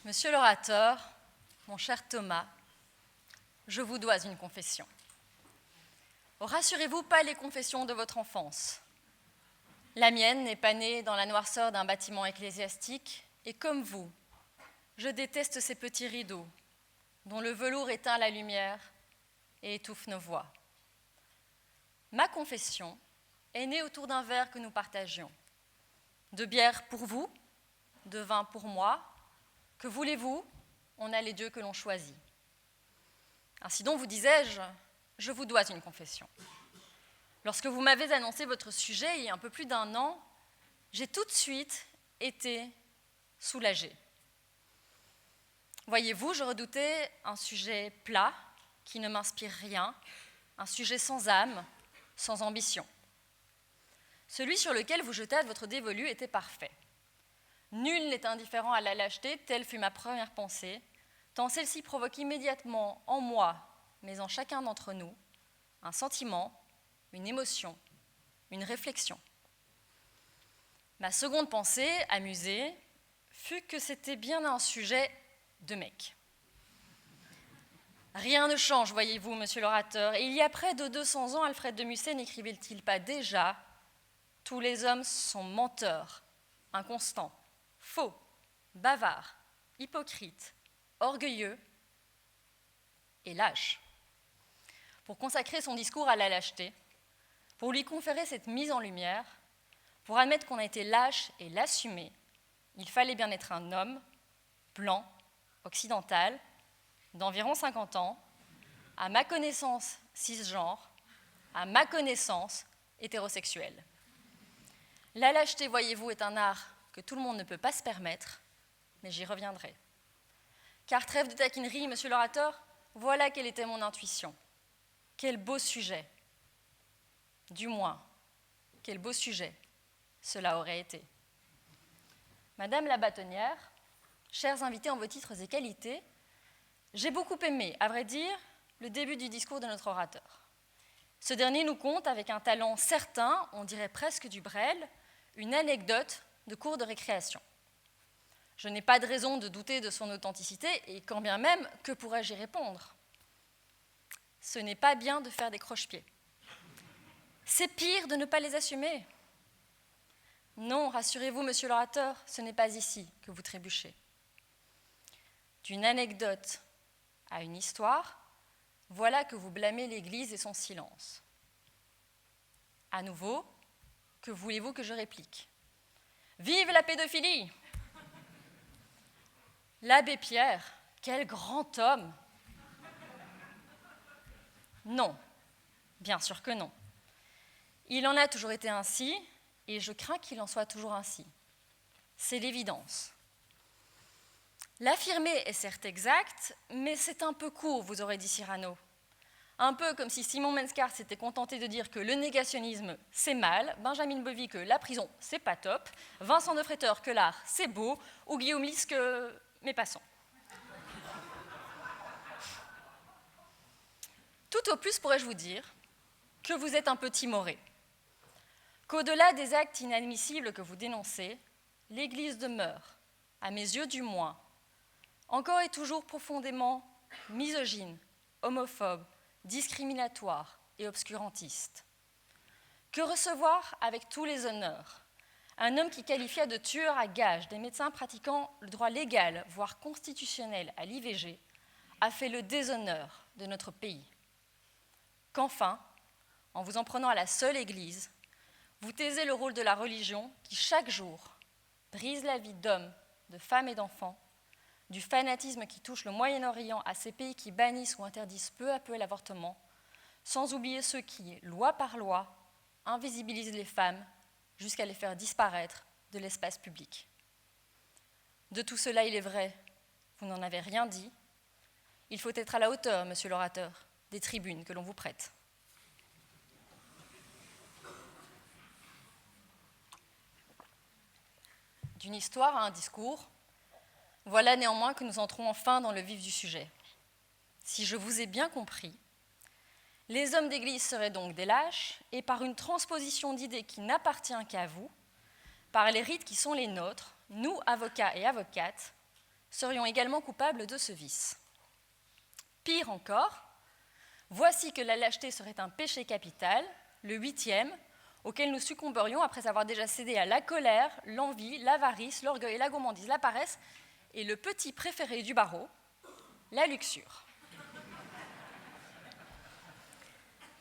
Monsieur l'orateur, mon cher Thomas, je vous dois une confession. Rassurez-vous, pas les confessions de votre enfance. La mienne n'est pas née dans la noirceur d'un bâtiment ecclésiastique, et comme vous, je déteste ces petits rideaux dont le velours éteint la lumière et étouffe nos voix. Ma confession est née autour d'un verre que nous partagions. De bière pour vous, de vin pour moi. Que voulez-vous? On a les dieux que l'on choisit. Ainsi donc, vous disais-je, je vous dois une confession. Lorsque vous m'avez annoncé votre sujet il y a un peu plus d'1 an, j'ai tout de suite été soulagée. Voyez-vous, je redoutais un sujet plat, qui ne m'inspire rien, un sujet sans âme, sans ambition. Celui sur lequel vous jetâtes votre dévolu était parfait. Nul n'est indifférent à la lâcheté, telle fut ma première pensée, tant celle-ci provoque immédiatement en moi, mais en chacun d'entre nous, un sentiment, une émotion, une réflexion. Ma seconde pensée, amusée, fut que c'était bien un sujet de mec. Rien ne change, voyez-vous, monsieur l'orateur, et il y a près de 200 ans, Alfred de Musset n'écrivait-il pas déjà « Tous les hommes sont menteurs, inconstants, faux, bavards, hypocrites, orgueilleux et lâches ». Pour consacrer son discours à la lâcheté, pour lui conférer cette mise en lumière, pour admettre qu'on a été lâche et l'assumer, il fallait bien être un homme, blanc, occidental, d'environ 50 ans, à ma connaissance cisgenre, à ma connaissance hétérosexuel. La lâcheté, voyez-vous, est un art que tout le monde ne peut pas se permettre, mais j'y reviendrai. Car trêve de taquinerie, monsieur l'orateur, voilà quelle était mon intuition. Quel beau sujet. Du moins, quel beau sujet cela aurait été. Madame la bâtonnière, chers invités en vos titres et qualités, j'ai beaucoup aimé, à vrai dire, le début du discours de notre orateur. Ce dernier nous conte, avec un talent certain, on dirait presque du Brel, une anecdote de cours de récréation. Je n'ai pas de raison de douter de son authenticité, et quand bien même, que pourrais-je y répondre? ce n'est pas bien de faire des croche-pieds. C'est pire de ne pas les assumer. Non, rassurez-vous, monsieur l'orateur, ce n'est pas ici que vous trébuchez. D'une anecdote à une histoire, voilà que vous blâmez l'Église et son silence. À nouveau, que voulez-vous que je réplique ? Vive la pédophilie ! L'abbé Pierre, quel grand homme ! Non, bien sûr que non. Il en a toujours été ainsi, et je crains qu'il en soit toujours ainsi. C'est l'évidence. L'affirmer est certes exact, mais c'est un peu court, vous aurez dit Cyrano. Un peu comme si Simon Menskart s'était contenté de dire que le négationnisme, c'est mal, Benjamin Bovy que la prison, c'est pas top, Vincent de Fréteur que l'art, c'est beau, ou Guillaume Lys que... Mais passons. Tout au plus pourrais-je vous dire que vous êtes un peu timoré, qu'au-delà des actes inadmissibles que vous dénoncez, l'Église demeure, à mes yeux du moins, encore et toujours profondément misogyne, homophobe, discriminatoire et obscurantiste. Que recevoir avec tous les honneurs un homme qui qualifia de tueur à gages des médecins pratiquant le droit légal, voire constitutionnel à l'IVG, a fait le déshonneur de notre pays. Qu'enfin, en vous en prenant à la seule Église, vous taisez le rôle de la religion qui, chaque jour, brise la vie d'hommes, de femmes et d'enfants, du fanatisme qui touche le Moyen-Orient à ces pays qui bannissent ou interdisent peu à peu l'avortement, sans oublier ceux qui, loi par loi, invisibilisent les femmes jusqu'à les faire disparaître de l'espace public. De tout cela, il est vrai, vous n'en avez rien dit. Il faut être à la hauteur, monsieur l'orateur, des tribunes que l'on vous prête. D'une histoire à un discours, voilà néanmoins que nous entrons enfin dans le vif du sujet. Si je vous ai bien compris, les hommes d'Église seraient donc des lâches, et par une transposition d'idées qui n'appartient qu'à vous, par les rites qui sont les nôtres, nous, avocats et avocates, serions également coupables de ce vice. Pire encore, voici que la lâcheté serait un péché capital, le 8e, auquel nous succomberions après avoir déjà cédé à la colère, l'envie, l'avarice, l'orgueil, la gourmandise, la paresse, et le petit préféré du barreau, la luxure.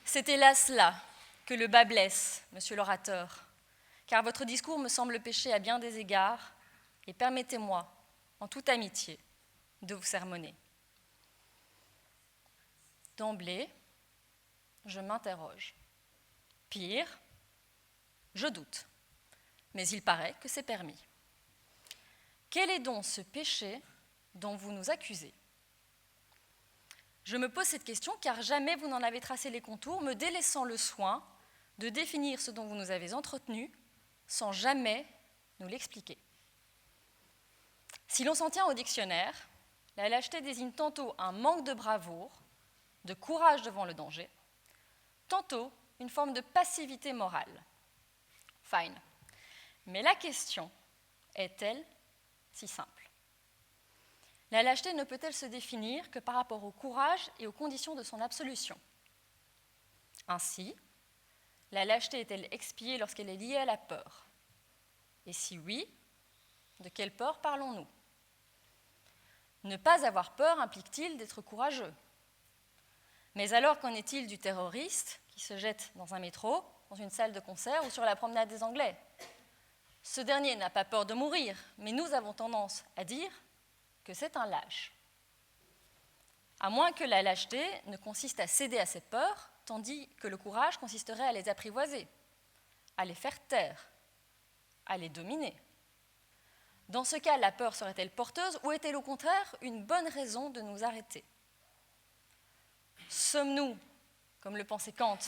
C'est hélas là que le bas blesse, monsieur l'orateur, car votre discours me semble pécher à bien des égards, et permettez-moi, en toute amitié, de vous sermonner. D'emblée, je m'interroge. Pire, je doute, mais il paraît que c'est permis. Quel est donc ce péché dont vous nous accusez ? Je me pose cette question car jamais vous n'en avez tracé les contours, me délaissant le soin de définir ce dont vous nous avez entretenu sans jamais nous l'expliquer. Si l'on s'en tient au dictionnaire, la lâcheté désigne tantôt un manque de bravoure, de courage devant le danger, tantôt une forme de passivité morale. Fine. Mais la question est-elle si simple ? La lâcheté ne peut-elle se définir que par rapport au courage et aux conditions de son absolution ? Ainsi, la lâcheté est-elle expiée lorsqu'elle est liée à la peur ? Et si oui, de quelle peur parlons-nous ? Ne pas avoir peur implique-t-il d'être courageux ? Mais alors qu'en est-il du terroriste qui se jette dans un métro, dans une salle de concert ou sur la promenade des Anglais ? Ce dernier n'a pas peur de mourir, mais nous avons tendance à dire que c'est un lâche. À moins que la lâcheté ne consiste à céder à ses peurs, tandis que le courage consisterait à les apprivoiser, à les faire taire, à les dominer. Dans ce cas, la peur serait-elle porteuse ou est-elle au contraire une bonne raison de nous arrêter ? Sommes-nous, comme le pensait Kant,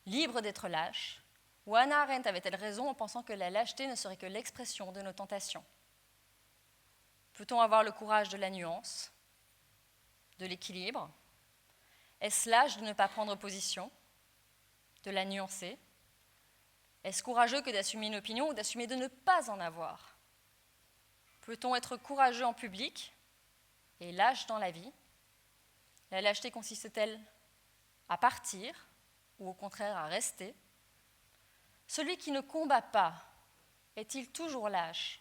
libres d'être lâches, ou Hannah Arendt avait-elle raison en pensant que la lâcheté ne serait que l'expression de nos tentations ? Peut-on avoir le courage de la nuance, de l'équilibre ? Est-ce lâche de ne pas prendre position, de la nuancer ? Est-ce courageux que d'assumer une opinion ou d'assumer de ne pas en avoir ? Peut-on être courageux en public et lâche dans la vie ? La lâcheté consiste-t-elle à partir ou au contraire à rester? Celui qui ne combat pas est-il toujours lâche?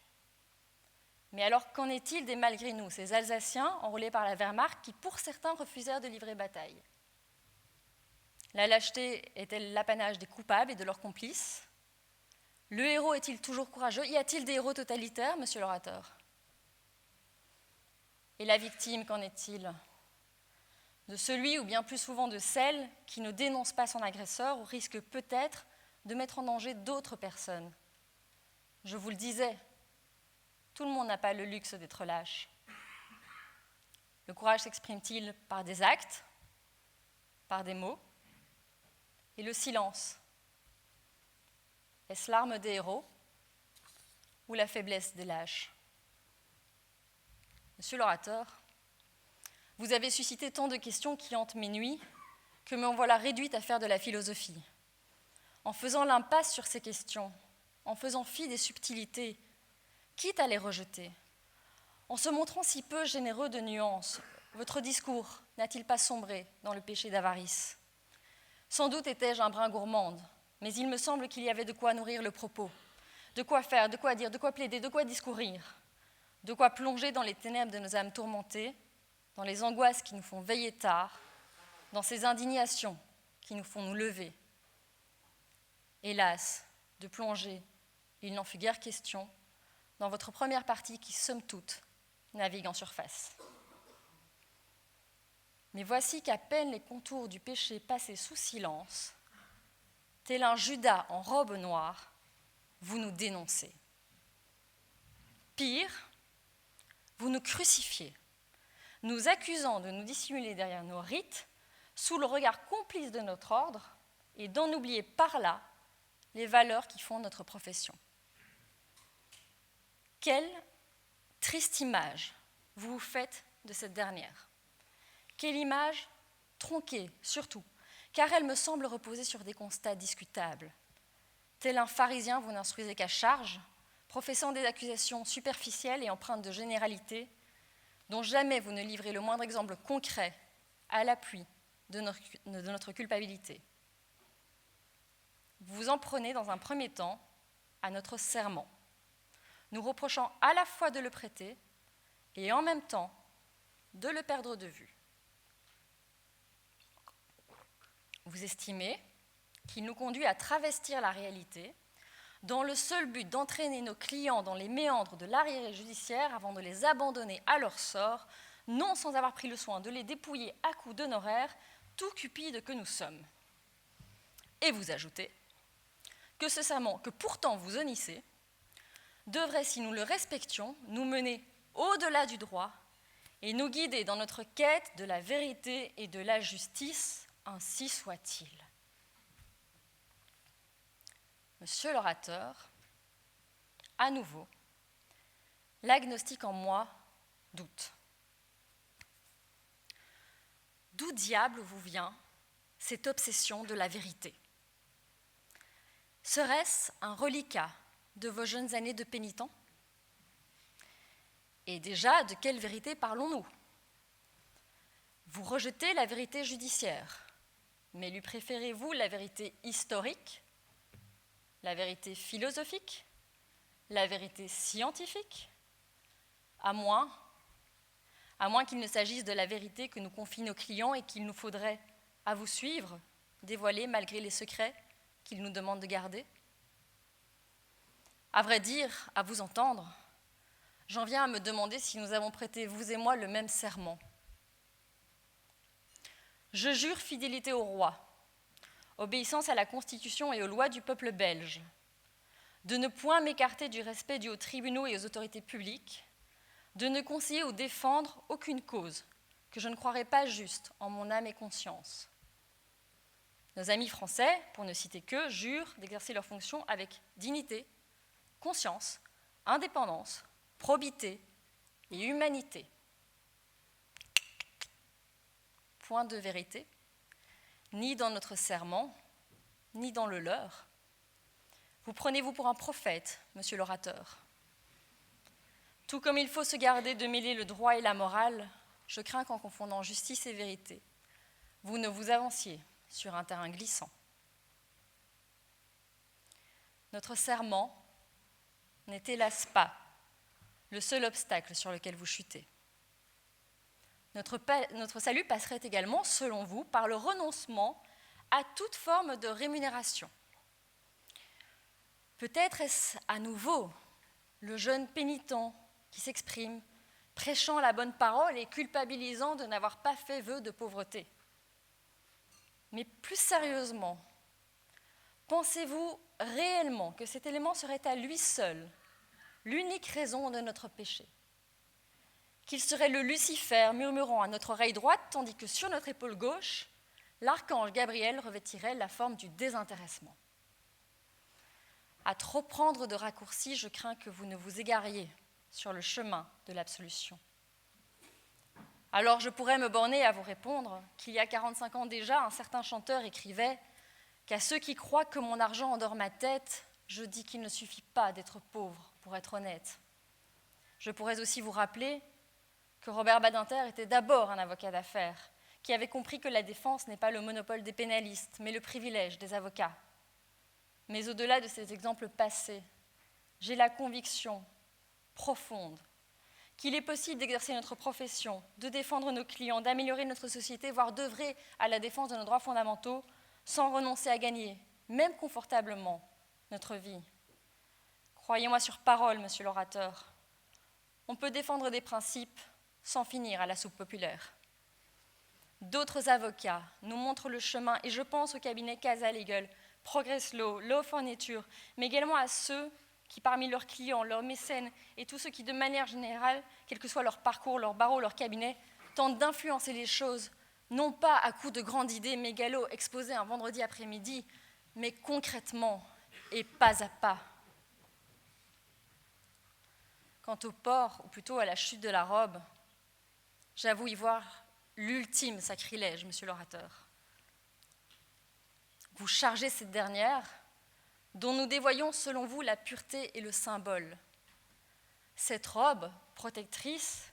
Mais alors qu'en est-il des malgré nous, ces Alsaciens enrôlés par la Wehrmacht qui pour certains refusèrent de livrer bataille? La lâcheté est-elle l'apanage des coupables et de leurs complices? Le héros est-il toujours courageux? Y a-t-il des héros totalitaires, monsieur l'orateur? Et la victime, qu'en est-il? De celui, ou bien plus souvent de celle, qui ne dénonce pas son agresseur ou risque peut-être de mettre en danger d'autres personnes. Je vous le disais, tout le monde n'a pas le luxe d'être lâche. Le courage s'exprime-t-il par des actes, par des mots? Et le silence? Est-ce l'arme des héros ou la faiblesse des lâches? Monsieur l'orateur, vous avez suscité tant de questions qui hantent mes nuits que me voilà réduite à faire de la philosophie. En faisant l'impasse sur ces questions, en faisant fi des subtilités, quitte à les rejeter, en se montrant si peu généreux de nuances, votre discours n'a-t-il pas sombré dans le péché d'avarice? Sans doute étais-je un brin gourmande, mais il me semble qu'il y avait de quoi nourrir le propos, de quoi faire, de quoi dire, de quoi plaider, de quoi discourir, de quoi plonger dans les ténèbres de nos âmes tourmentées, dans les angoisses qui nous font veiller tard, dans ces indignations qui nous font nous lever. Hélas, de plonger, il n'en fut guère question, dans votre première partie qui, somme toute, navigue en surface. Mais voici qu'à peine les contours du péché passés sous silence, tel un Judas en robe noire, vous nous dénoncez. Pire, vous nous crucifiez, nous accusant de nous dissimuler derrière nos rites, sous le regard complice de notre ordre, et d'en oublier par là les valeurs qui font notre profession. Quelle triste image vous vous faites de cette dernière. Quelle image tronquée, surtout, car elle me semble reposer sur des constats discutables. Tel un pharisien, vous n'instruisez qu'à charge, professant des accusations superficielles et empreintes de généralité, dont jamais vous ne livrez le moindre exemple concret à l'appui de notre culpabilité. Vous vous en prenez dans un premier temps à notre serment, nous reprochant à la fois de le prêter et en même temps de le perdre de vue. Vous estimez qu'il nous conduit à travestir la réalité dans le seul but d'entraîner nos clients dans les méandres de l'arriéré judiciaire avant de les abandonner à leur sort, non sans avoir pris le soin de les dépouiller à coups d'honoraires, tout cupides que nous sommes. Et vous ajoutez que ce serment que pourtant vous honnissez devrait, si nous le respections, nous mener au-delà du droit et nous guider dans notre quête de la vérité et de la justice, ainsi soit-il. Monsieur l'orateur, à nouveau, l'agnostique en moi doute. D'où diable vous vient cette obsession de la vérité? Serait-ce un reliquat de vos jeunes années de pénitent? Et déjà, de quelle vérité parlons-nous? Vous rejetez la vérité judiciaire, mais lui préférez-vous la vérité historique, la vérité philosophique, la vérité scientifique? À moins qu'il ne s'agisse de la vérité que nous confient nos clients et qu'il nous faudrait, à vous suivre, dévoiler malgré les secrets qu'ils nous demandent de garder. À vrai dire, à vous entendre, j'en viens à me demander si nous avons prêté, vous et moi, le même serment. Je jure fidélité au roi, obéissance à la Constitution et aux lois du peuple belge, de ne point m'écarter du respect dû aux tribunaux et aux autorités publiques, de ne conseiller ou défendre aucune cause que je ne croirais pas juste en mon âme et conscience. Nos amis français, pour ne citer qu'eux, jurent d'exercer leurs fonctions avec dignité, conscience, indépendance, probité et humanité. Point de vérité, ni dans notre serment, ni dans le leur. Vous prenez-vous pour un prophète, monsieur l'orateur? Tout comme il faut se garder de mêler le droit et la morale, je crains qu'en confondant justice et vérité, vous ne vous avanciez sur un terrain glissant. Notre serment n'est hélas pas le seul obstacle sur lequel vous chutez. Notre salut passerait également, selon vous, par le renoncement à toute forme de rémunération. Peut-être est-ce à nouveau le jeune pénitent qui s'exprime, prêchant la bonne parole et culpabilisant de n'avoir pas fait vœu de pauvreté. Mais plus sérieusement, pensez-vous réellement que cet élément serait à lui seul l'unique raison de notre péché? Qu'il serait le Lucifer murmurant à notre oreille droite, tandis que sur notre épaule gauche, l'archange Gabriel revêtirait la forme du désintéressement. À trop prendre de raccourcis, je crains que vous ne vous égariez sur le chemin de l'absolution. Alors je pourrais me borner à vous répondre qu'il y a 45 ans déjà, un certain chanteur écrivait qu'à ceux qui croient que mon argent endort ma tête, je dis qu'il ne suffit pas d'être pauvre pour être honnête. Je pourrais aussi vous rappeler que Robert Badinter était d'abord un avocat d'affaires, qui avait compris que la défense n'est pas le monopole des pénalistes, mais le privilège des avocats. Mais au-delà de ces exemples passés, j'ai la conviction profonde qu'il est possible d'exercer notre profession, de défendre nos clients, d'améliorer notre société, voire d'œuvrer à la défense de nos droits fondamentaux, sans renoncer à gagner, même confortablement, notre vie. Croyez-moi sur parole, monsieur l'orateur, on peut défendre des principes sans finir à la soupe populaire. D'autres avocats nous montrent le chemin, et je pense au cabinet Casa-Legal, Progress Law, Law for Nature, mais également à ceux qui, parmi leurs clients, leurs mécènes et tous ceux qui, de manière générale, quel que soit leur parcours, leur barreau, leur cabinet, tentent d'influencer les choses, non pas à coups de grandes idées mégalo exposées un vendredi après-midi, mais concrètement et pas à pas. Quant au port, ou plutôt à la chute de la robe, j'avoue y voir l'ultime sacrilège, monsieur l'orateur. Vous chargez cette dernière, dont nous dévoyons selon vous la pureté et le symbole. Cette robe protectrice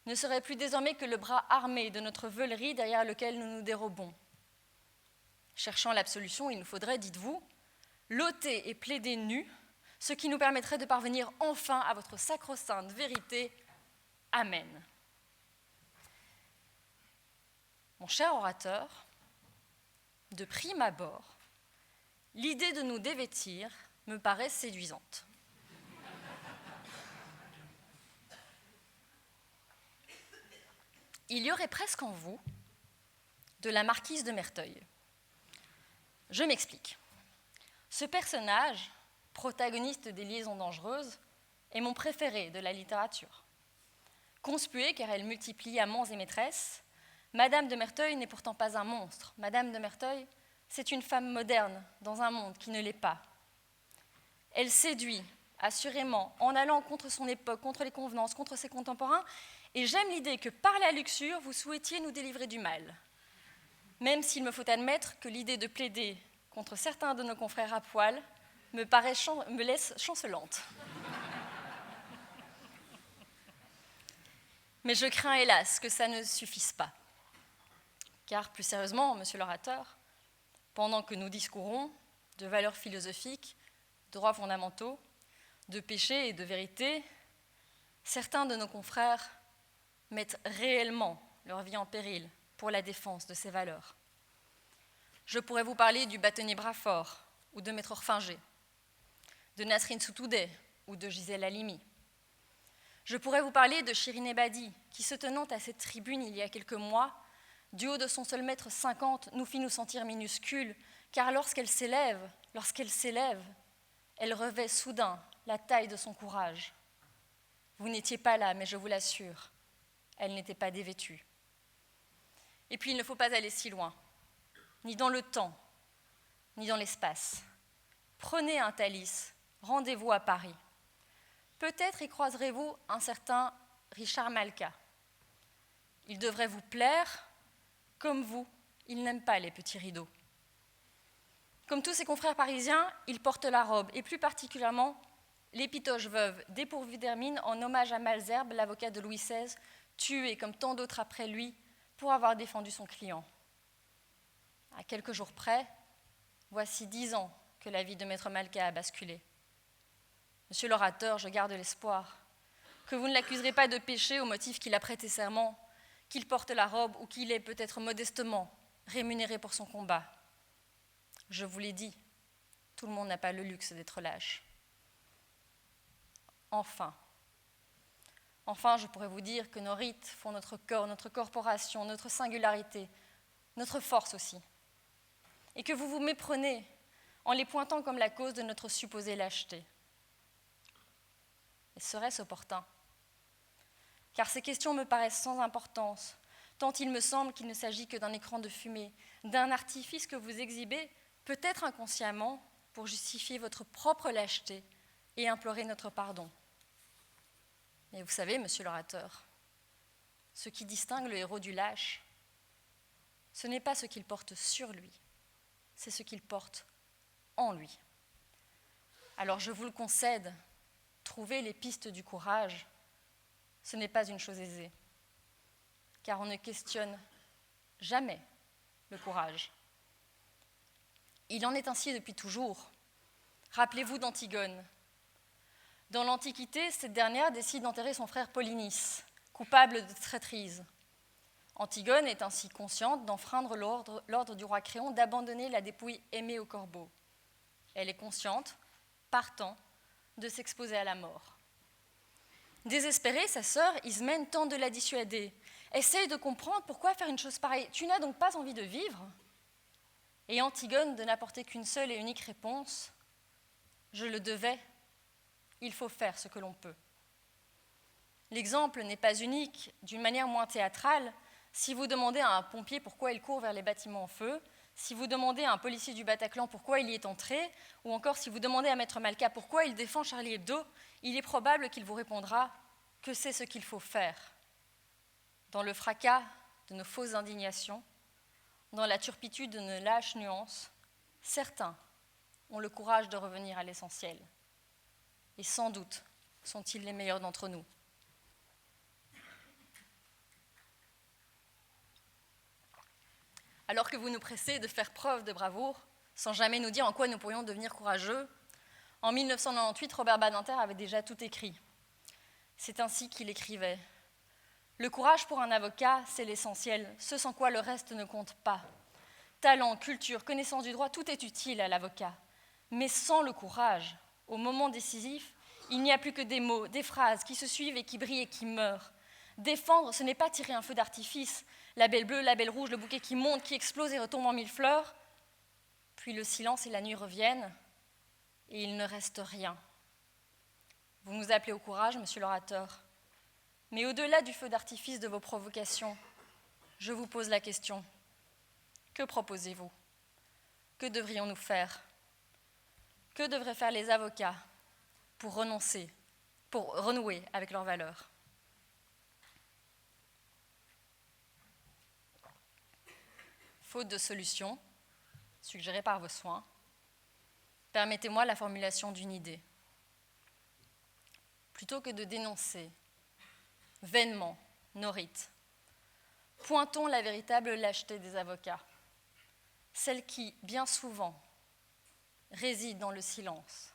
ne serait plus désormais que le bras armé de notre veulerie derrière lequel nous nous dérobons. Cherchant l'absolution, il nous faudrait, dites-vous, l'ôter et plaider nus, ce qui nous permettrait de parvenir enfin à votre sacro-sainte vérité. Amen. Mon cher orateur, de prime abord, l'idée de nous dévêtir me paraît séduisante. Il y aurait presque en vous de la marquise de Merteuil. Je m'explique. Ce personnage, protagoniste des Liaisons dangereuses, est mon préféré de la littérature. Conspuée car elle multiplie amants et maîtresses, Madame de Merteuil n'est pourtant pas un monstre. Madame de Merteuil, c'est une femme moderne dans un monde qui ne l'est pas. Elle séduit, assurément, en allant contre son époque, contre les convenances, contre ses contemporains, et j'aime l'idée que par la luxure, vous souhaitiez nous délivrer du mal. Même s'il me faut admettre que l'idée de plaider contre certains de nos confrères à poil me laisse chancelante. Mais je crains, hélas, que ça ne suffise pas. Car, plus sérieusement, monsieur l'orateur, pendant que nous discourons de valeurs philosophiques, de droits fondamentaux, de péché et de vérité, certains de nos confrères mettent réellement leur vie en péril pour la défense de ces valeurs. Je pourrais vous parler du bâtonnier Brafort ou de Maître Orfinger, de Nasrin Sotoudeh ou de Gisèle Halimi. Je pourrais vous parler de Shirin Ebadi, qui, se tenant à cette tribune il y a quelques mois, du haut de son seul mètre 50, nous fit nous sentir minuscules, car lorsqu'elle s'élève, elle revêt soudain la taille de son courage. Vous n'étiez pas là, mais je vous l'assure, elle n'était pas dévêtue. Et puis il ne faut pas aller si loin, ni dans le temps, ni dans l'espace. Prenez un Thalys, rendez-vous à Paris. Peut-être y croiserez-vous un certain Richard Malka. Il devrait vous plaire. Comme vous, il n'aime pas les petits rideaux. Comme tous ses confrères parisiens, il porte la robe, et plus particulièrement l'épitoche veuve, dépourvue d'hermine, en hommage à Malesherbes, l'avocat de Louis XVI, tué, comme tant d'autres après lui, pour avoir défendu son client. À quelques jours près, voici 10 ans que la vie de Maître Malka a basculé. Monsieur l'orateur, je garde l'espoir que vous ne l'accuserez pas de péché au motif qu'il a prêté serment, qu'il porte la robe ou qu'il est peut-être modestement rémunéré pour son combat. Je vous l'ai dit, tout le monde n'a pas le luxe d'être lâche. Enfin, je pourrais vous dire que nos rites font notre corps, notre corporation, notre singularité, notre force aussi, et que vous vous méprenez en les pointant comme la cause de notre supposée lâcheté. Et serait-ce opportun ? Car ces questions me paraissent sans importance, tant il me semble qu'il ne s'agit que d'un écran de fumée, d'un artifice que vous exhibez, peut-être inconsciemment, pour justifier votre propre lâcheté et implorer notre pardon. Mais vous savez, monsieur l'orateur, ce qui distingue le héros du lâche, ce n'est pas ce qu'il porte sur lui, c'est ce qu'il porte en lui. Alors je vous le concède, trouver les pistes du courage, ce n'est pas une chose aisée, car on ne questionne jamais le courage. Il en est ainsi depuis toujours. Rappelez-vous d'Antigone. Dans l'Antiquité, cette dernière décide d'enterrer son frère Polynice, coupable de traîtrise. Antigone est ainsi consciente d'enfreindre l'ordre du roi Créon d'abandonner la dépouille aimée au corbeau. Elle est consciente, partant, de s'exposer à la mort. Désespérée, sa sœur Ismène tente de la dissuader. Essaye de comprendre pourquoi faire une chose pareille. Tu n'as donc pas envie de vivre ? Et Antigone de n'apporter qu'une seule et unique réponse. Je le devais, il faut faire ce que l'on peut. L'exemple n'est pas unique. D'une manière moins théâtrale, si vous demandez à un pompier pourquoi il court vers les bâtiments en feu, si vous demandez à un policier du Bataclan pourquoi il y est entré, ou encore si vous demandez à Maître Malka pourquoi il défend Charlie Hebdo, il est probable qu'il vous répondra que c'est ce qu'il faut faire. Dans le fracas de nos fausses indignations, dans la turpitude de nos lâches nuances, certains ont le courage de revenir à l'essentiel. Et sans doute sont-ils les meilleurs d'entre nous. Alors que vous nous pressez de faire preuve de bravoure, sans jamais nous dire en quoi nous pourrions devenir courageux, en 1998, Robert Badinter avait déjà tout écrit. C'est ainsi qu'il écrivait. « Le courage pour un avocat, c'est l'essentiel, ce sans quoi le reste ne compte pas. Talent, culture, connaissance du droit, tout est utile à l'avocat. Mais sans le courage, au moment décisif, il n'y a plus que des mots, des phrases qui se suivent et qui brillent et qui meurent. Défendre, ce n'est pas tirer un feu d'artifice, la belle bleue, la belle rouge, le bouquet qui monte, qui explose et retombe en mille fleurs. Puis le silence et la nuit reviennent, et il ne reste rien. Vous nous appelez au courage, monsieur l'orateur. Mais au-delà du feu d'artifice de vos provocations, je vous pose la question. Que proposez-vous ? Que devrions-nous faire ? Que devraient faire les avocats pour renouer avec leurs valeurs ? Faute de solution, suggérée par vos soins, permettez-moi la formulation d'une idée. Plutôt que de dénoncer vainement nos rites, pointons la véritable lâcheté des avocats, celle qui, bien souvent, réside dans le silence.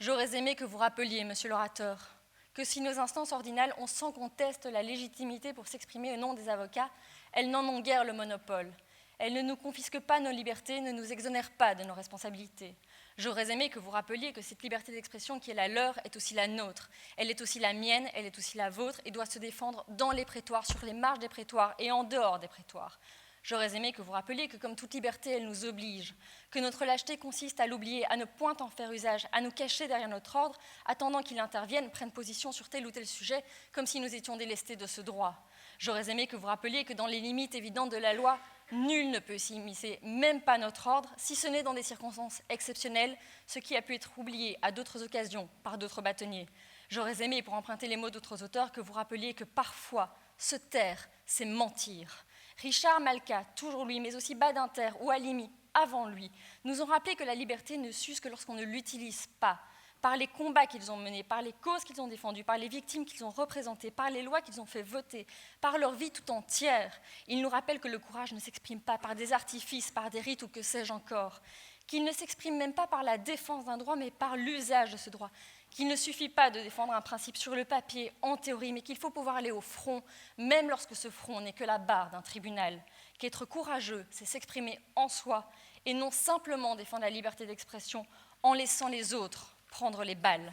J'aurais aimé que vous rappeliez, monsieur l'orateur, que si nos instances ordinales ont sans conteste la légitimité pour s'exprimer au nom des avocats, elles n'en ont guère le monopole. Elles ne nous confisquent pas nos libertés, ne nous exonèrent pas de nos responsabilités. J'aurais aimé que vous rappeliez que cette liberté d'expression qui est la leur est aussi la nôtre. Elle est aussi la mienne, elle est aussi la vôtre et doit se défendre dans les prétoires, sur les marges des prétoires et en dehors des prétoires. J'aurais aimé que vous rappeliez que comme toute liberté, elle nous oblige, que notre lâcheté consiste à l'oublier, à ne point en faire usage, à nous cacher derrière notre ordre, attendant qu'il intervienne, prenne position sur tel ou tel sujet, comme si nous étions délestés de ce droit. J'aurais aimé que vous rappeliez que dans les limites évidentes de la loi, nul ne peut s'immiscer, même pas notre ordre, si ce n'est dans des circonstances exceptionnelles, ce qui a pu être oublié à d'autres occasions par d'autres bâtonniers. J'aurais aimé, pour emprunter les mots d'autres auteurs, que vous rappeliez que parfois, se taire, c'est mentir. Richard Malka, toujours lui, mais aussi Badinter ou Halimi, avant lui, nous ont rappelé que la liberté ne s'use que lorsqu'on ne l'utilise pas. par les combats qu'ils ont menés, par les causes qu'ils ont défendues, par les victimes qu'ils ont représentées, par les lois qu'ils ont fait voter, par leur vie tout entière. Ils nous rappellent que le courage ne s'exprime pas par des artifices, par des rites ou que sais-je encore, qu'il ne s'exprime même pas par la défense d'un droit, mais par l'usage de ce droit, qu'il ne suffit pas de défendre un principe sur le papier, en théorie, mais qu'il faut pouvoir aller au front, même lorsque ce front n'est que la barre d'un tribunal, qu'être courageux, c'est s'exprimer en soi, et non simplement défendre la liberté d'expression en laissant les autres prendre les balles.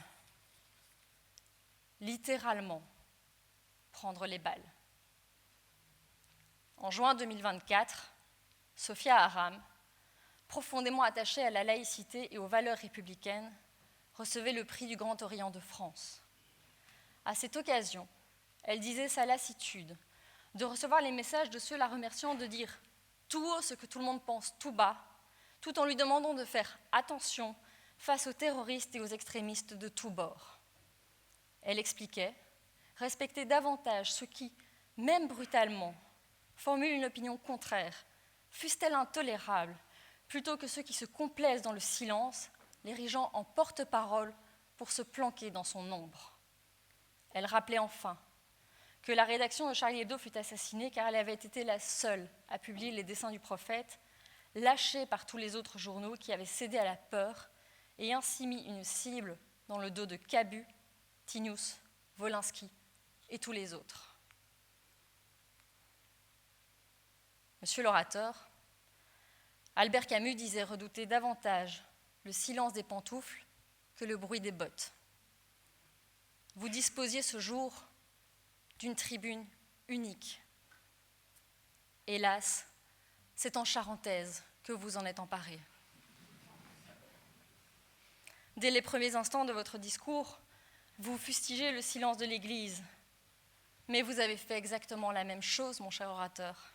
Littéralement, prendre les balles. En juin 2024, Sophia Aram, profondément attachée à la laïcité et aux valeurs républicaines, recevait le prix du Grand Orient de France. À cette occasion, elle disait sa lassitude de recevoir les messages de ceux la remerciant de dire tout haut ce que tout le monde pense tout bas, tout en lui demandant de faire attention face aux terroristes et aux extrémistes de tous bords. Elle expliquait respecter davantage ceux qui, même brutalement, formulent une opinion contraire, fût-elle intolérable, plutôt que ceux qui se complaisent dans le silence, l'érigeant en porte-parole pour se planquer dans son ombre. Elle rappelait enfin que la rédaction de Charlie Hebdo fut assassinée car elle avait été la seule à publier les dessins du prophète, lâchée par tous les autres journaux qui avaient cédé à la peur et ainsi mis une cible dans le dos de Cabu, Tinius, Wolinski et tous les autres. Monsieur l'orateur, Albert Camus disait redouter davantage le silence des pantoufles que le bruit des bottes. Vous disposiez ce jour d'une tribune unique. Hélas, c'est en charentaise que vous en êtes emparé. Dès les premiers instants de votre discours, vous fustigez le silence de l'Église. Mais vous avez fait exactement la même chose, mon cher orateur.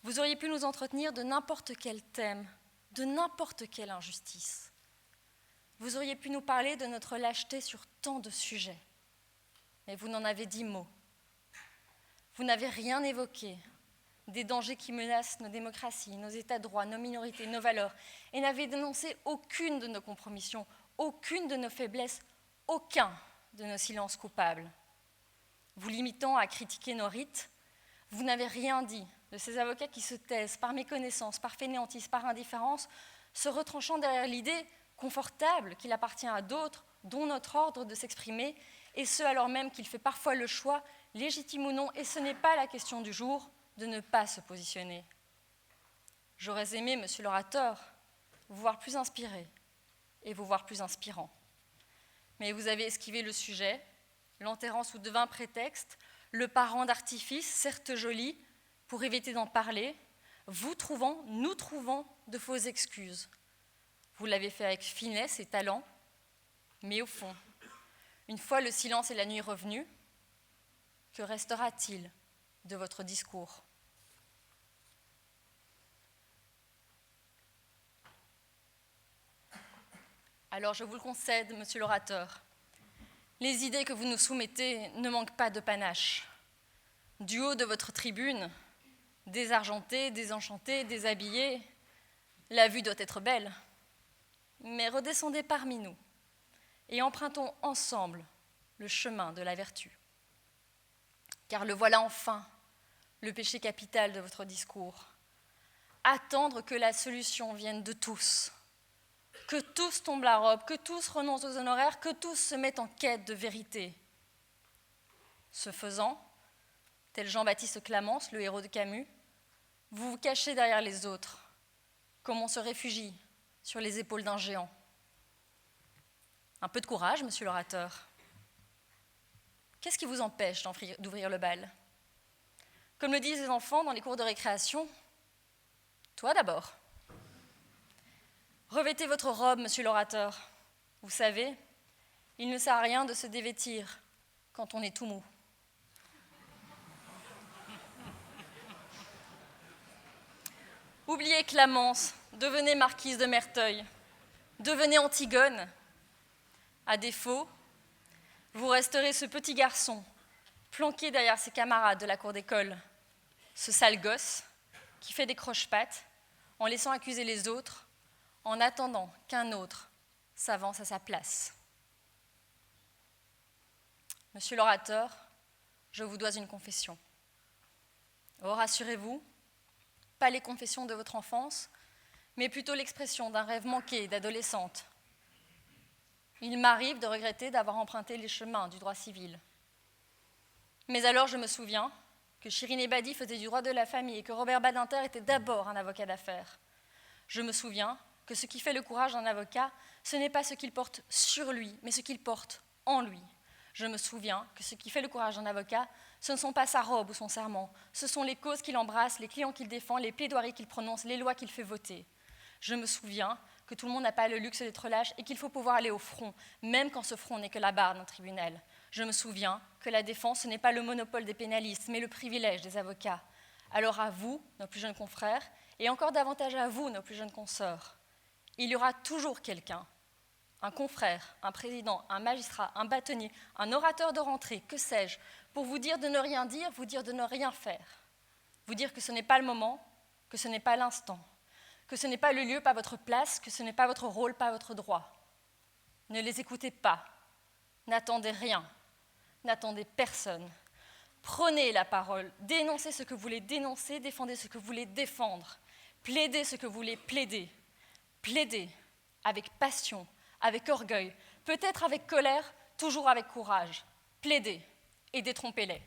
Vous auriez pu nous entretenir de n'importe quel thème, de n'importe quelle injustice. Vous auriez pu nous parler de notre lâcheté sur tant de sujets. Mais vous n'en avez dit mot. Vous n'avez rien évoqué des dangers qui menacent nos démocraties, nos états de droit, nos minorités, nos valeurs, et n'avez dénoncé aucune de nos compromissions, aucune de nos faiblesses, aucun de nos silences coupables. Vous limitant à critiquer nos rites, vous n'avez rien dit de ces avocats qui se taisent par méconnaissance, par fainéantise, par indifférence, se retranchant derrière l'idée confortable qu'il appartient à d'autres, dont notre ordre, de s'exprimer, et ce alors même qu'il fait parfois le choix, légitime ou non, et ce n'est pas la question du jour, de ne pas se positionner. J'aurais aimé, monsieur l'orateur, vous voir plus inspiré et vous voir plus inspirant. Mais vous avez esquivé le sujet, l'enterrant sous de vains prétextes, le parent d'artifice, certes joli, pour éviter d'en parler, vous trouvant, nous trouvant de fausses excuses. Vous l'avez fait avec finesse et talent, mais au fond, une fois le silence et la nuit revenus, que restera-t-il de votre discours? Alors je vous le concède, monsieur l'orateur, les idées que vous nous soumettez ne manquent pas de panache. Du haut de votre tribune, désargentée, désenchantée, déshabillée, la vue doit être belle. Mais redescendez parmi nous et empruntons ensemble le chemin de la vertu. Car le voilà enfin, le péché capital de votre discours. Attendre que la solution vienne de tous, que tous tombent la robe, que tous renoncent aux honoraires, que tous se mettent en quête de vérité. Ce faisant, tel Jean-Baptiste Clamence, le héros de Camus, vous vous cachez derrière les autres, comme on se réfugie sur les épaules d'un géant. Un peu de courage, monsieur l'orateur. Qu'est-ce qui vous empêche d'ouvrir le bal? Comme le disent les enfants dans les cours de récréation, toi d'abord. Revêtez votre robe, monsieur l'orateur. Vous savez, il ne sert à rien de se dévêtir quand on est tout mou. Oubliez Clamence, devenez marquise de Merteuil, devenez Antigone. À défaut, vous resterez ce petit garçon, planqué derrière ses camarades de la cour d'école, ce sale gosse qui fait des croche-pattes en laissant accuser les autres, en attendant qu'un autre s'avance à sa place. Monsieur l'orateur, je vous dois une confession. Oh, rassurez-vous, pas les confessions de votre enfance, mais plutôt l'expression d'un rêve manqué d'adolescente. Il m'arrive de regretter d'avoir emprunté les chemins du droit civil. Mais alors je me souviens que Shirin Ebadi faisait du droit de la famille et que Robert Badinter était d'abord un avocat d'affaires. Je me souviens que ce qui fait le courage d'un avocat, ce n'est pas ce qu'il porte sur lui, mais ce qu'il porte en lui. Je me souviens que ce qui fait le courage d'un avocat, ce ne sont pas sa robe ou son serment, ce sont les causes qu'il embrasse, les clients qu'il défend, les plaidoiries qu'il prononce, les lois qu'il fait voter. Je me souviens que tout le monde n'a pas le luxe d'être lâche et qu'il faut pouvoir aller au front, même quand ce front n'est que la barre d'un tribunal. Je me souviens que la défense, ce n'est pas le monopole des pénalistes, mais le privilège des avocats. Alors à vous, nos plus jeunes confrères, et encore davantage à vous, nos plus jeunes consoeurs, il y aura toujours quelqu'un, un confrère, un président, un magistrat, un bâtonnier, un orateur de rentrée, que sais-je, pour vous dire de ne rien dire, vous dire de ne rien faire. Vous dire que ce n'est pas le moment, que ce n'est pas l'instant, que ce n'est pas le lieu, pas votre place, que ce n'est pas votre rôle, pas votre droit. Ne les écoutez pas, n'attendez rien, n'attendez personne. Prenez la parole, dénoncez ce que vous voulez dénoncer, défendez ce que vous voulez défendre, plaidez ce que vous voulez plaider. Plaidez avec passion, avec orgueil, peut-être avec colère, toujours avec courage. Plaidez et détrompez-les.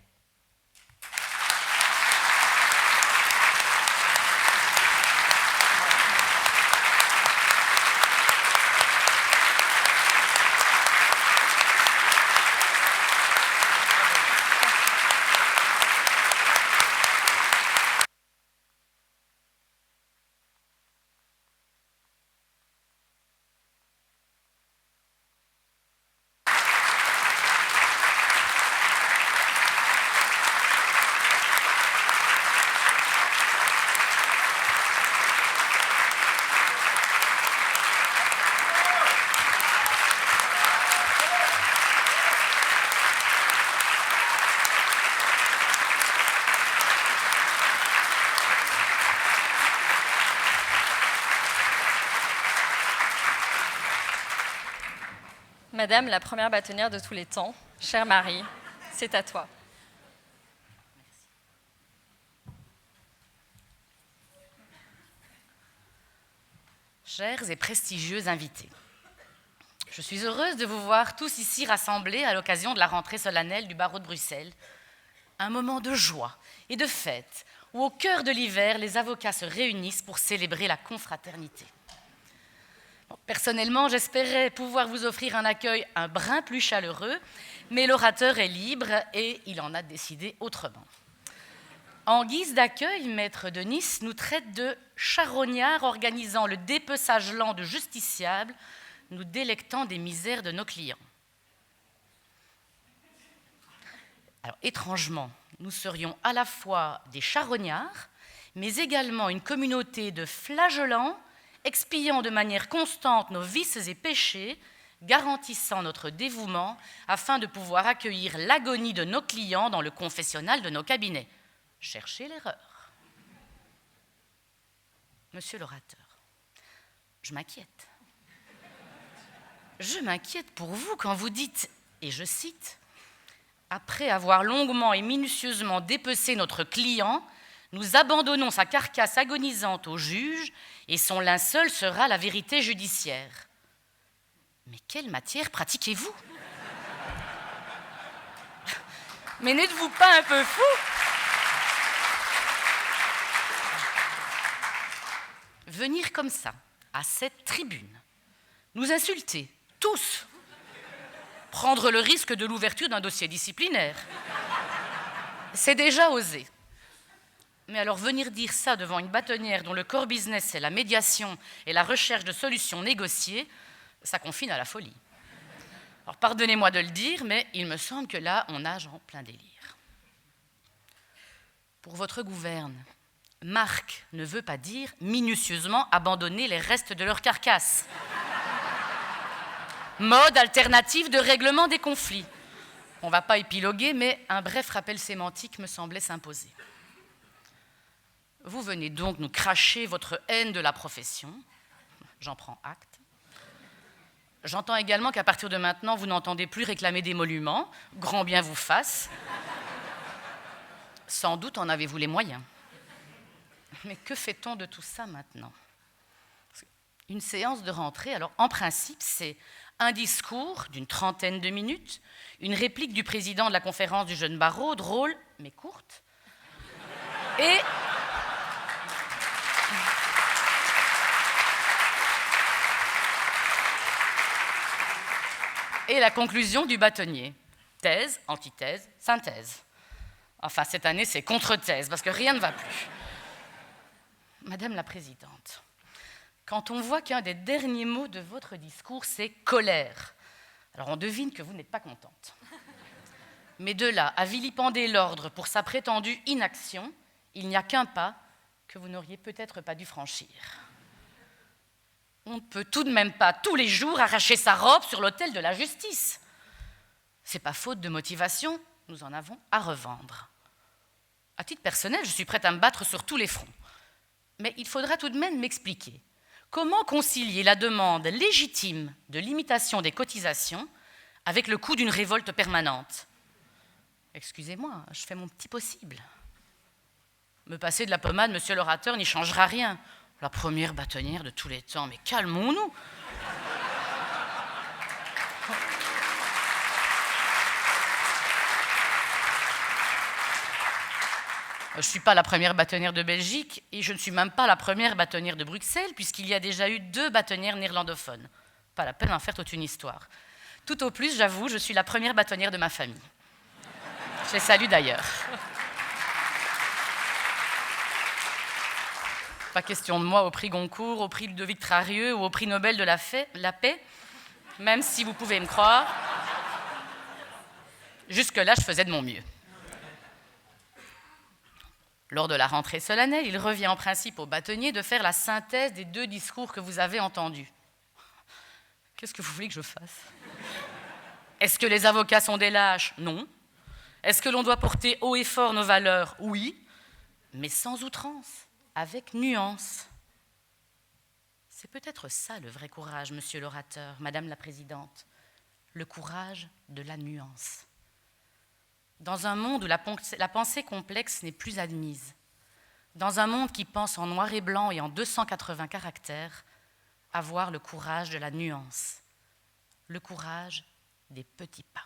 Madame la première bâtonnière de tous les temps, chère Marie, c'est à toi. Chers et prestigieux invités, je suis heureuse de vous voir tous ici rassemblés à l'occasion de la rentrée solennelle du barreau de Bruxelles. Un moment de joie et de fête où, au cœur de l'hiver, les avocats se réunissent pour célébrer la confraternité. Personnellement, j'espérais pouvoir vous offrir un accueil un brin plus chaleureux, mais l'orateur est libre et il en a décidé autrement. En guise d'accueil, Maître de Nice nous traite de charognards organisant le dépeçage lent de justiciables, nous délectant des misères de nos clients. Alors, étrangement, nous serions à la fois des charognards, mais également une communauté de flagellants, expiant de manière constante nos vices et péchés, garantissant notre dévouement afin de pouvoir accueillir l'agonie de nos clients dans le confessionnal de nos cabinets. Cherchez l'erreur. Monsieur l'orateur, je m'inquiète. Je m'inquiète pour vous quand vous dites, et je cite, « Après avoir longuement et minutieusement dépecé notre client, nous abandonnons sa carcasse agonisante au juge et son linceul sera la vérité judiciaire. » Mais quelle matière pratiquez-vous ? Mais n'êtes-vous pas un peu fou ? Venir comme ça, à cette tribune, nous insulter, tous, prendre le risque de l'ouverture d'un dossier disciplinaire, c'est déjà osé. Mais alors venir dire ça devant une bâtonnière dont le core business c'est la médiation et la recherche de solutions négociées, ça confine à la folie. Alors pardonnez-moi de le dire, mais il me semble que là, on nage en plein délire. Pour votre gouverne, Marc ne veut pas dire minutieusement abandonner les restes de leur carcasse. Mode alternatif de règlement des conflits. On ne va pas épiloguer, mais un bref rappel sémantique me semblait s'imposer. Vous venez donc nous cracher votre haine de la profession, j'en prends acte, J'entends également qu'à partir de maintenant, vous n'entendez plus réclamer d'émoluments, grand bien vous fasse. Sans doute en avez-vous les moyens. Mais que fait-on de tout ça maintenant? Une séance de rentrée, alors en principe, c'est un discours d'une 30aine de minutes, une réplique du président de la conférence du jeune barreau, drôle mais courte, et la conclusion du bâtonnier. Thèse, antithèse, synthèse. Enfin, cette année, c'est contre-thèse, parce que rien ne va plus. Madame la Présidente, quand on voit qu'un des derniers mots de votre discours, c'est « colère », alors on devine que vous n'êtes pas contente. Mais de là à vilipender l'ordre pour sa prétendue inaction, il n'y a qu'un pas que vous n'auriez peut-être pas dû franchir. On ne peut tout de même pas tous les jours arracher sa robe sur l'autel de la justice. C'est pas faute de motivation, nous en avons à revendre. À titre personnel, je suis prête à me battre sur tous les fronts. Mais il faudra tout de même m'expliquer comment concilier la demande légitime de limitation des cotisations avec le coût d'une révolte permanente. Excusez-moi, je fais mon petit possible. Me passer de la pommade, monsieur l'orateur, n'y changera rien. La première bâtonnière de tous les temps, mais calmons-nous. Je ne suis pas la première bâtonnière de Belgique et je ne suis même pas la première bâtonnière de Bruxelles puisqu'il y a déjà eu 2 bâtonnières néerlandophones. Pas la peine d'en faire toute une histoire. Tout au plus, j'avoue, je suis la première bâtonnière de ma famille. Je les salue d'ailleurs. Pas question de moi au prix Goncourt, au prix Ludovic Trarieux ou au prix Nobel de la paix, même si vous pouvez me croire. Jusque-là, je faisais de mon mieux. Lors de la rentrée solennelle, il revient en principe au bâtonnier de faire la synthèse des 2 discours que vous avez entendus. Qu'est-ce que vous voulez que je fasse? Est-ce que les avocats sont des lâches? Non. Est-ce que l'on doit porter haut et fort nos valeurs? Oui, mais sans outrance, avec nuance. C'est peut-être ça le vrai courage, monsieur l'orateur, madame la présidente, le courage de la nuance. Dans un monde où la pensée complexe n'est plus admise, dans un monde qui pense en noir et blanc et en 280 caractères, avoir le courage de la nuance, le courage des petits pas.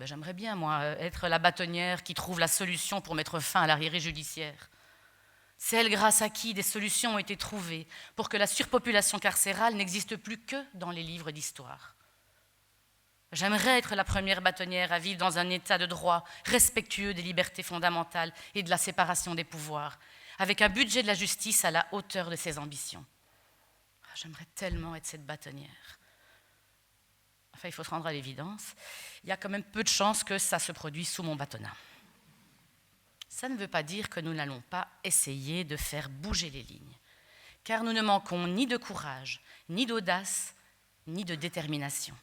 J'aimerais bien, moi, être la bâtonnière qui trouve la solution pour mettre fin à l'arriéré judiciaire. Celle grâce à qui des solutions ont été trouvées pour que la surpopulation carcérale n'existe plus que dans les livres d'histoire. J'aimerais être la première bâtonnière à vivre dans un état de droit respectueux des libertés fondamentales et de la séparation des pouvoirs, avec un budget de la justice à la hauteur de ses ambitions. J'aimerais tellement être cette bâtonnière. Enfin, il faut se rendre à l'évidence, il y a quand même peu de chances que ça se produise sous mon bâtonnat. Ça ne veut pas dire que nous n'allons pas essayer de faire bouger les lignes, car nous ne manquons ni de courage, ni d'audace, ni de détermination.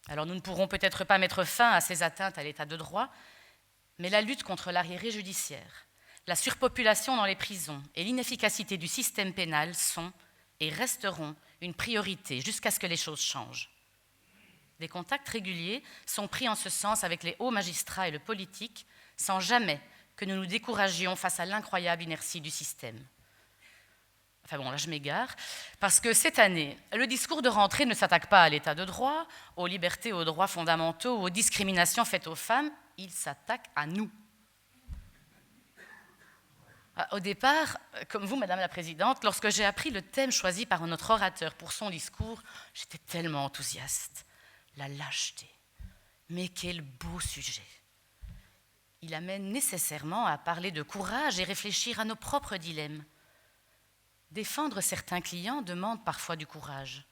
Alors nous ne pourrons peut-être pas mettre fin à ces atteintes à l'état de droit, mais la lutte contre l'arriéré judiciaire, la surpopulation dans les prisons et l'inefficacité du système pénal sont et resteront une priorité jusqu'à ce que les choses changent. Des contacts réguliers sont pris en ce sens avec les hauts magistrats et le politique, sans jamais que nous nous découragions face à l'incroyable inertie du système. Là je m'égare, parce que cette année, le discours de rentrée ne s'attaque pas à l'état de droit, aux libertés, aux droits fondamentaux, aux discriminations faites aux femmes, il s'attaque à nous. Au départ, comme vous, Madame la Présidente, lorsque j'ai appris le thème choisi par notre orateur pour son discours, j'étais tellement enthousiaste. La lâcheté. Mais quel beau sujet. Il amène nécessairement à parler de courage et réfléchir à nos propres dilemmes. Défendre certains clients demande parfois du courage.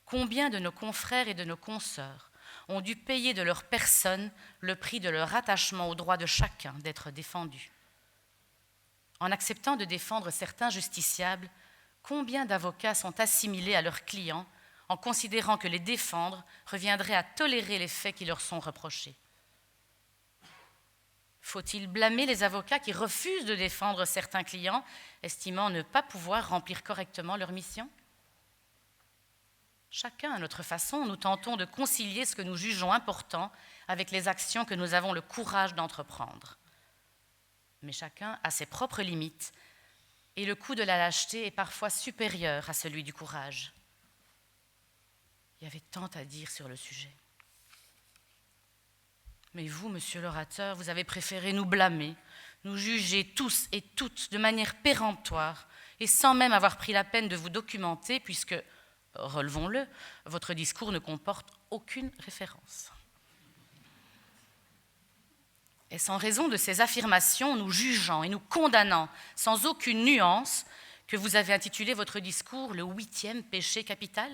Combien de nos confrères et de nos consoeurs ont dû payer de leur personne le prix de leur attachement au droit de chacun d'être défendu? En acceptant de défendre certains justiciables, combien d'avocats sont assimilés à leurs clients en considérant que les défendre reviendrait à tolérer les faits qui leur sont reprochés? Faut-il blâmer les avocats qui refusent de défendre certains clients, estimant ne pas pouvoir remplir correctement leur mission? Chacun, à notre façon, nous tentons de concilier ce que nous jugeons important avec les actions que nous avons le courage d'entreprendre. Mais chacun a ses propres limites et le coût de la lâcheté est parfois supérieur à celui du courage. Il y avait tant à dire sur le sujet. Mais vous, monsieur l'orateur, vous avez préféré nous blâmer, nous juger tous et toutes de manière péremptoire et sans même avoir pris la peine de vous documenter puisque, relevons-le, votre discours ne comporte aucune référence. Est-ce en raison de ces affirmations, nous jugeant et nous condamnant sans aucune nuance, que vous avez intitulé votre discours « Le 8e péché capital » ?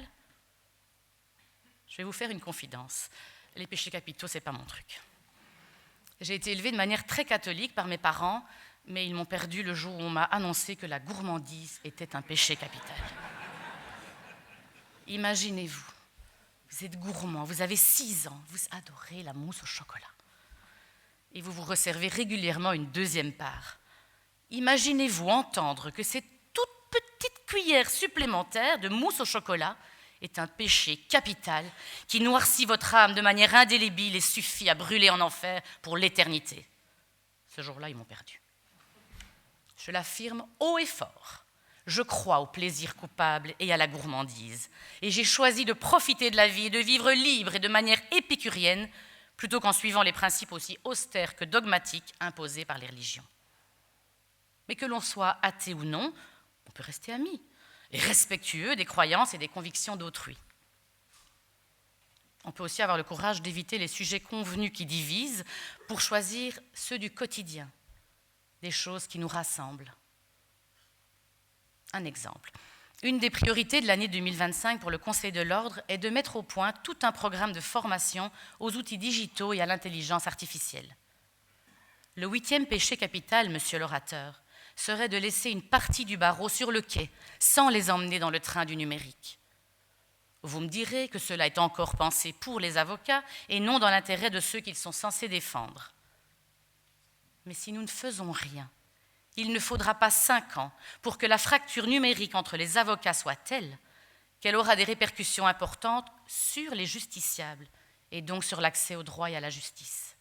Je vais vous faire une confidence. Les péchés capitaux, ce n'est pas mon truc. J'ai été élevée de manière très catholique par mes parents, mais ils m'ont perdu le jour où on m'a annoncé que la gourmandise était un péché capital. Imaginez-vous, vous êtes gourmand, vous avez 6 ans, vous adorez la mousse au chocolat. Et vous vous resservez régulièrement une 2e part. Imaginez-vous entendre que cette toute petite cuillère supplémentaire de mousse au chocolat est un péché capital qui noircit votre âme de manière indélébile et suffit à brûler en enfer pour l'éternité. Ce jour-là, ils m'ont perdu. Je l'affirme haut et fort. Je crois au plaisir coupable et à la gourmandise. Et j'ai choisi de profiter de la vie et de vivre libre et de manière épicurienne plutôt qu'en suivant les principes aussi austères que dogmatiques imposés par les religions. Mais que l'on soit athée ou non, on peut rester amis et respectueux des croyances et des convictions d'autrui. On peut aussi avoir le courage d'éviter les sujets convenus qui divisent pour choisir ceux du quotidien, des choses qui nous rassemblent. Un exemple. Une des priorités de l'année 2025 pour le Conseil de l'Ordre est de mettre au point tout un programme de formation aux outils digitaux et à l'intelligence artificielle. Le 8e péché capital, monsieur l'orateur, serait de laisser une partie du barreau sur le quai sans les emmener dans le train du numérique. Vous me direz que cela est encore pensé pour les avocats et non dans l'intérêt de ceux qu'ils sont censés défendre. Mais si nous ne faisons rien, il ne faudra pas 5 ans pour que la fracture numérique entre les avocats soit telle qu'elle aura des répercussions importantes sur les justiciables et donc sur l'accès au droit et à la justice.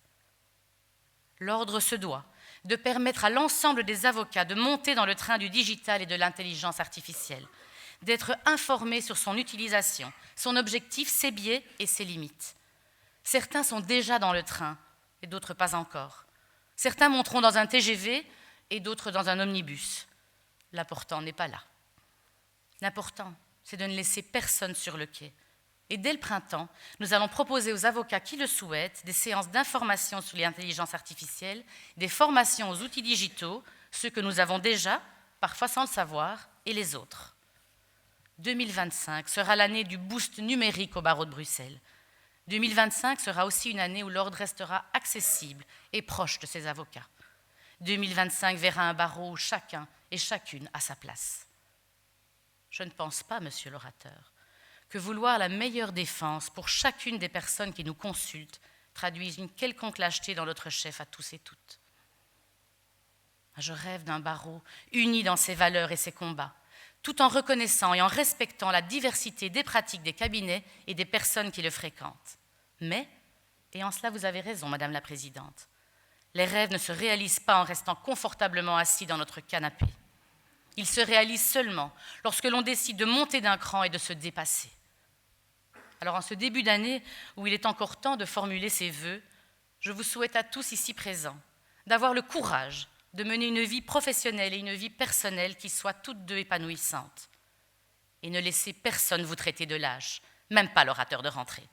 L'ordre se doit de permettre à l'ensemble des avocats de monter dans le train du digital et de l'intelligence artificielle, d'être informés sur son utilisation, son objectif, ses biais et ses limites. Certains sont déjà dans le train et d'autres pas encore. Certains monteront dans un TGV et d'autres dans un omnibus. L'important n'est pas là. L'important, c'est de ne laisser personne sur le quai. Et dès le printemps, nous allons proposer aux avocats qui le souhaitent des séances d'information sur l'intelligence artificielle, des formations aux outils digitaux, ceux que nous avons déjà, parfois sans le savoir, et les autres. 2025 sera l'année du boost numérique au barreau de Bruxelles. 2025 sera aussi une année où l'ordre restera accessible et proche de ses avocats. 2025 verra un barreau où chacun et chacune a sa place. Je ne pense pas, monsieur l'orateur, que vouloir la meilleure défense pour chacune des personnes qui nous consultent traduise une quelconque lâcheté dans notre chef à tous et toutes. Je rêve d'un barreau uni dans ses valeurs et ses combats, tout en reconnaissant et en respectant la diversité des pratiques des cabinets et des personnes qui le fréquentent. Mais, et en cela vous avez raison, Madame la Présidente, les rêves ne se réalisent pas en restant confortablement assis dans notre canapé. Ils se réalisent seulement lorsque l'on décide de monter d'un cran et de se dépasser. Alors en ce début d'année où il est encore temps de formuler ses vœux, je vous souhaite à tous ici présents d'avoir le courage de mener une vie professionnelle et une vie personnelle qui soient toutes deux épanouissantes. Et ne laissez personne vous traiter de lâche, même pas l'orateur de rentrée.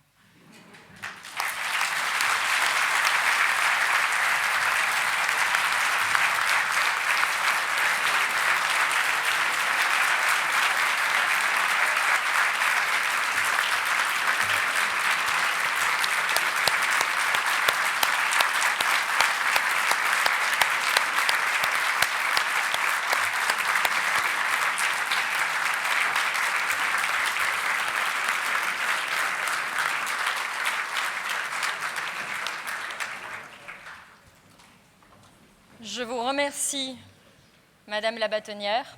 Je vous remercie, Madame la bâtonnière.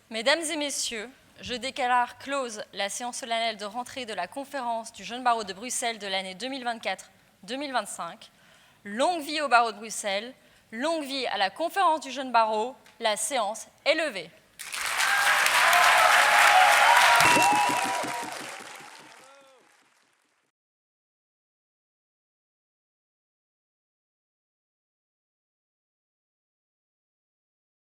Mesdames et messieurs, Je déclare close la séance solennelle de rentrée de la conférence du jeune barreau de Bruxelles de l'année 2024-2025. Longue vie au barreau de Bruxelles, longue vie à la conférence du jeune barreau, la séance est levée.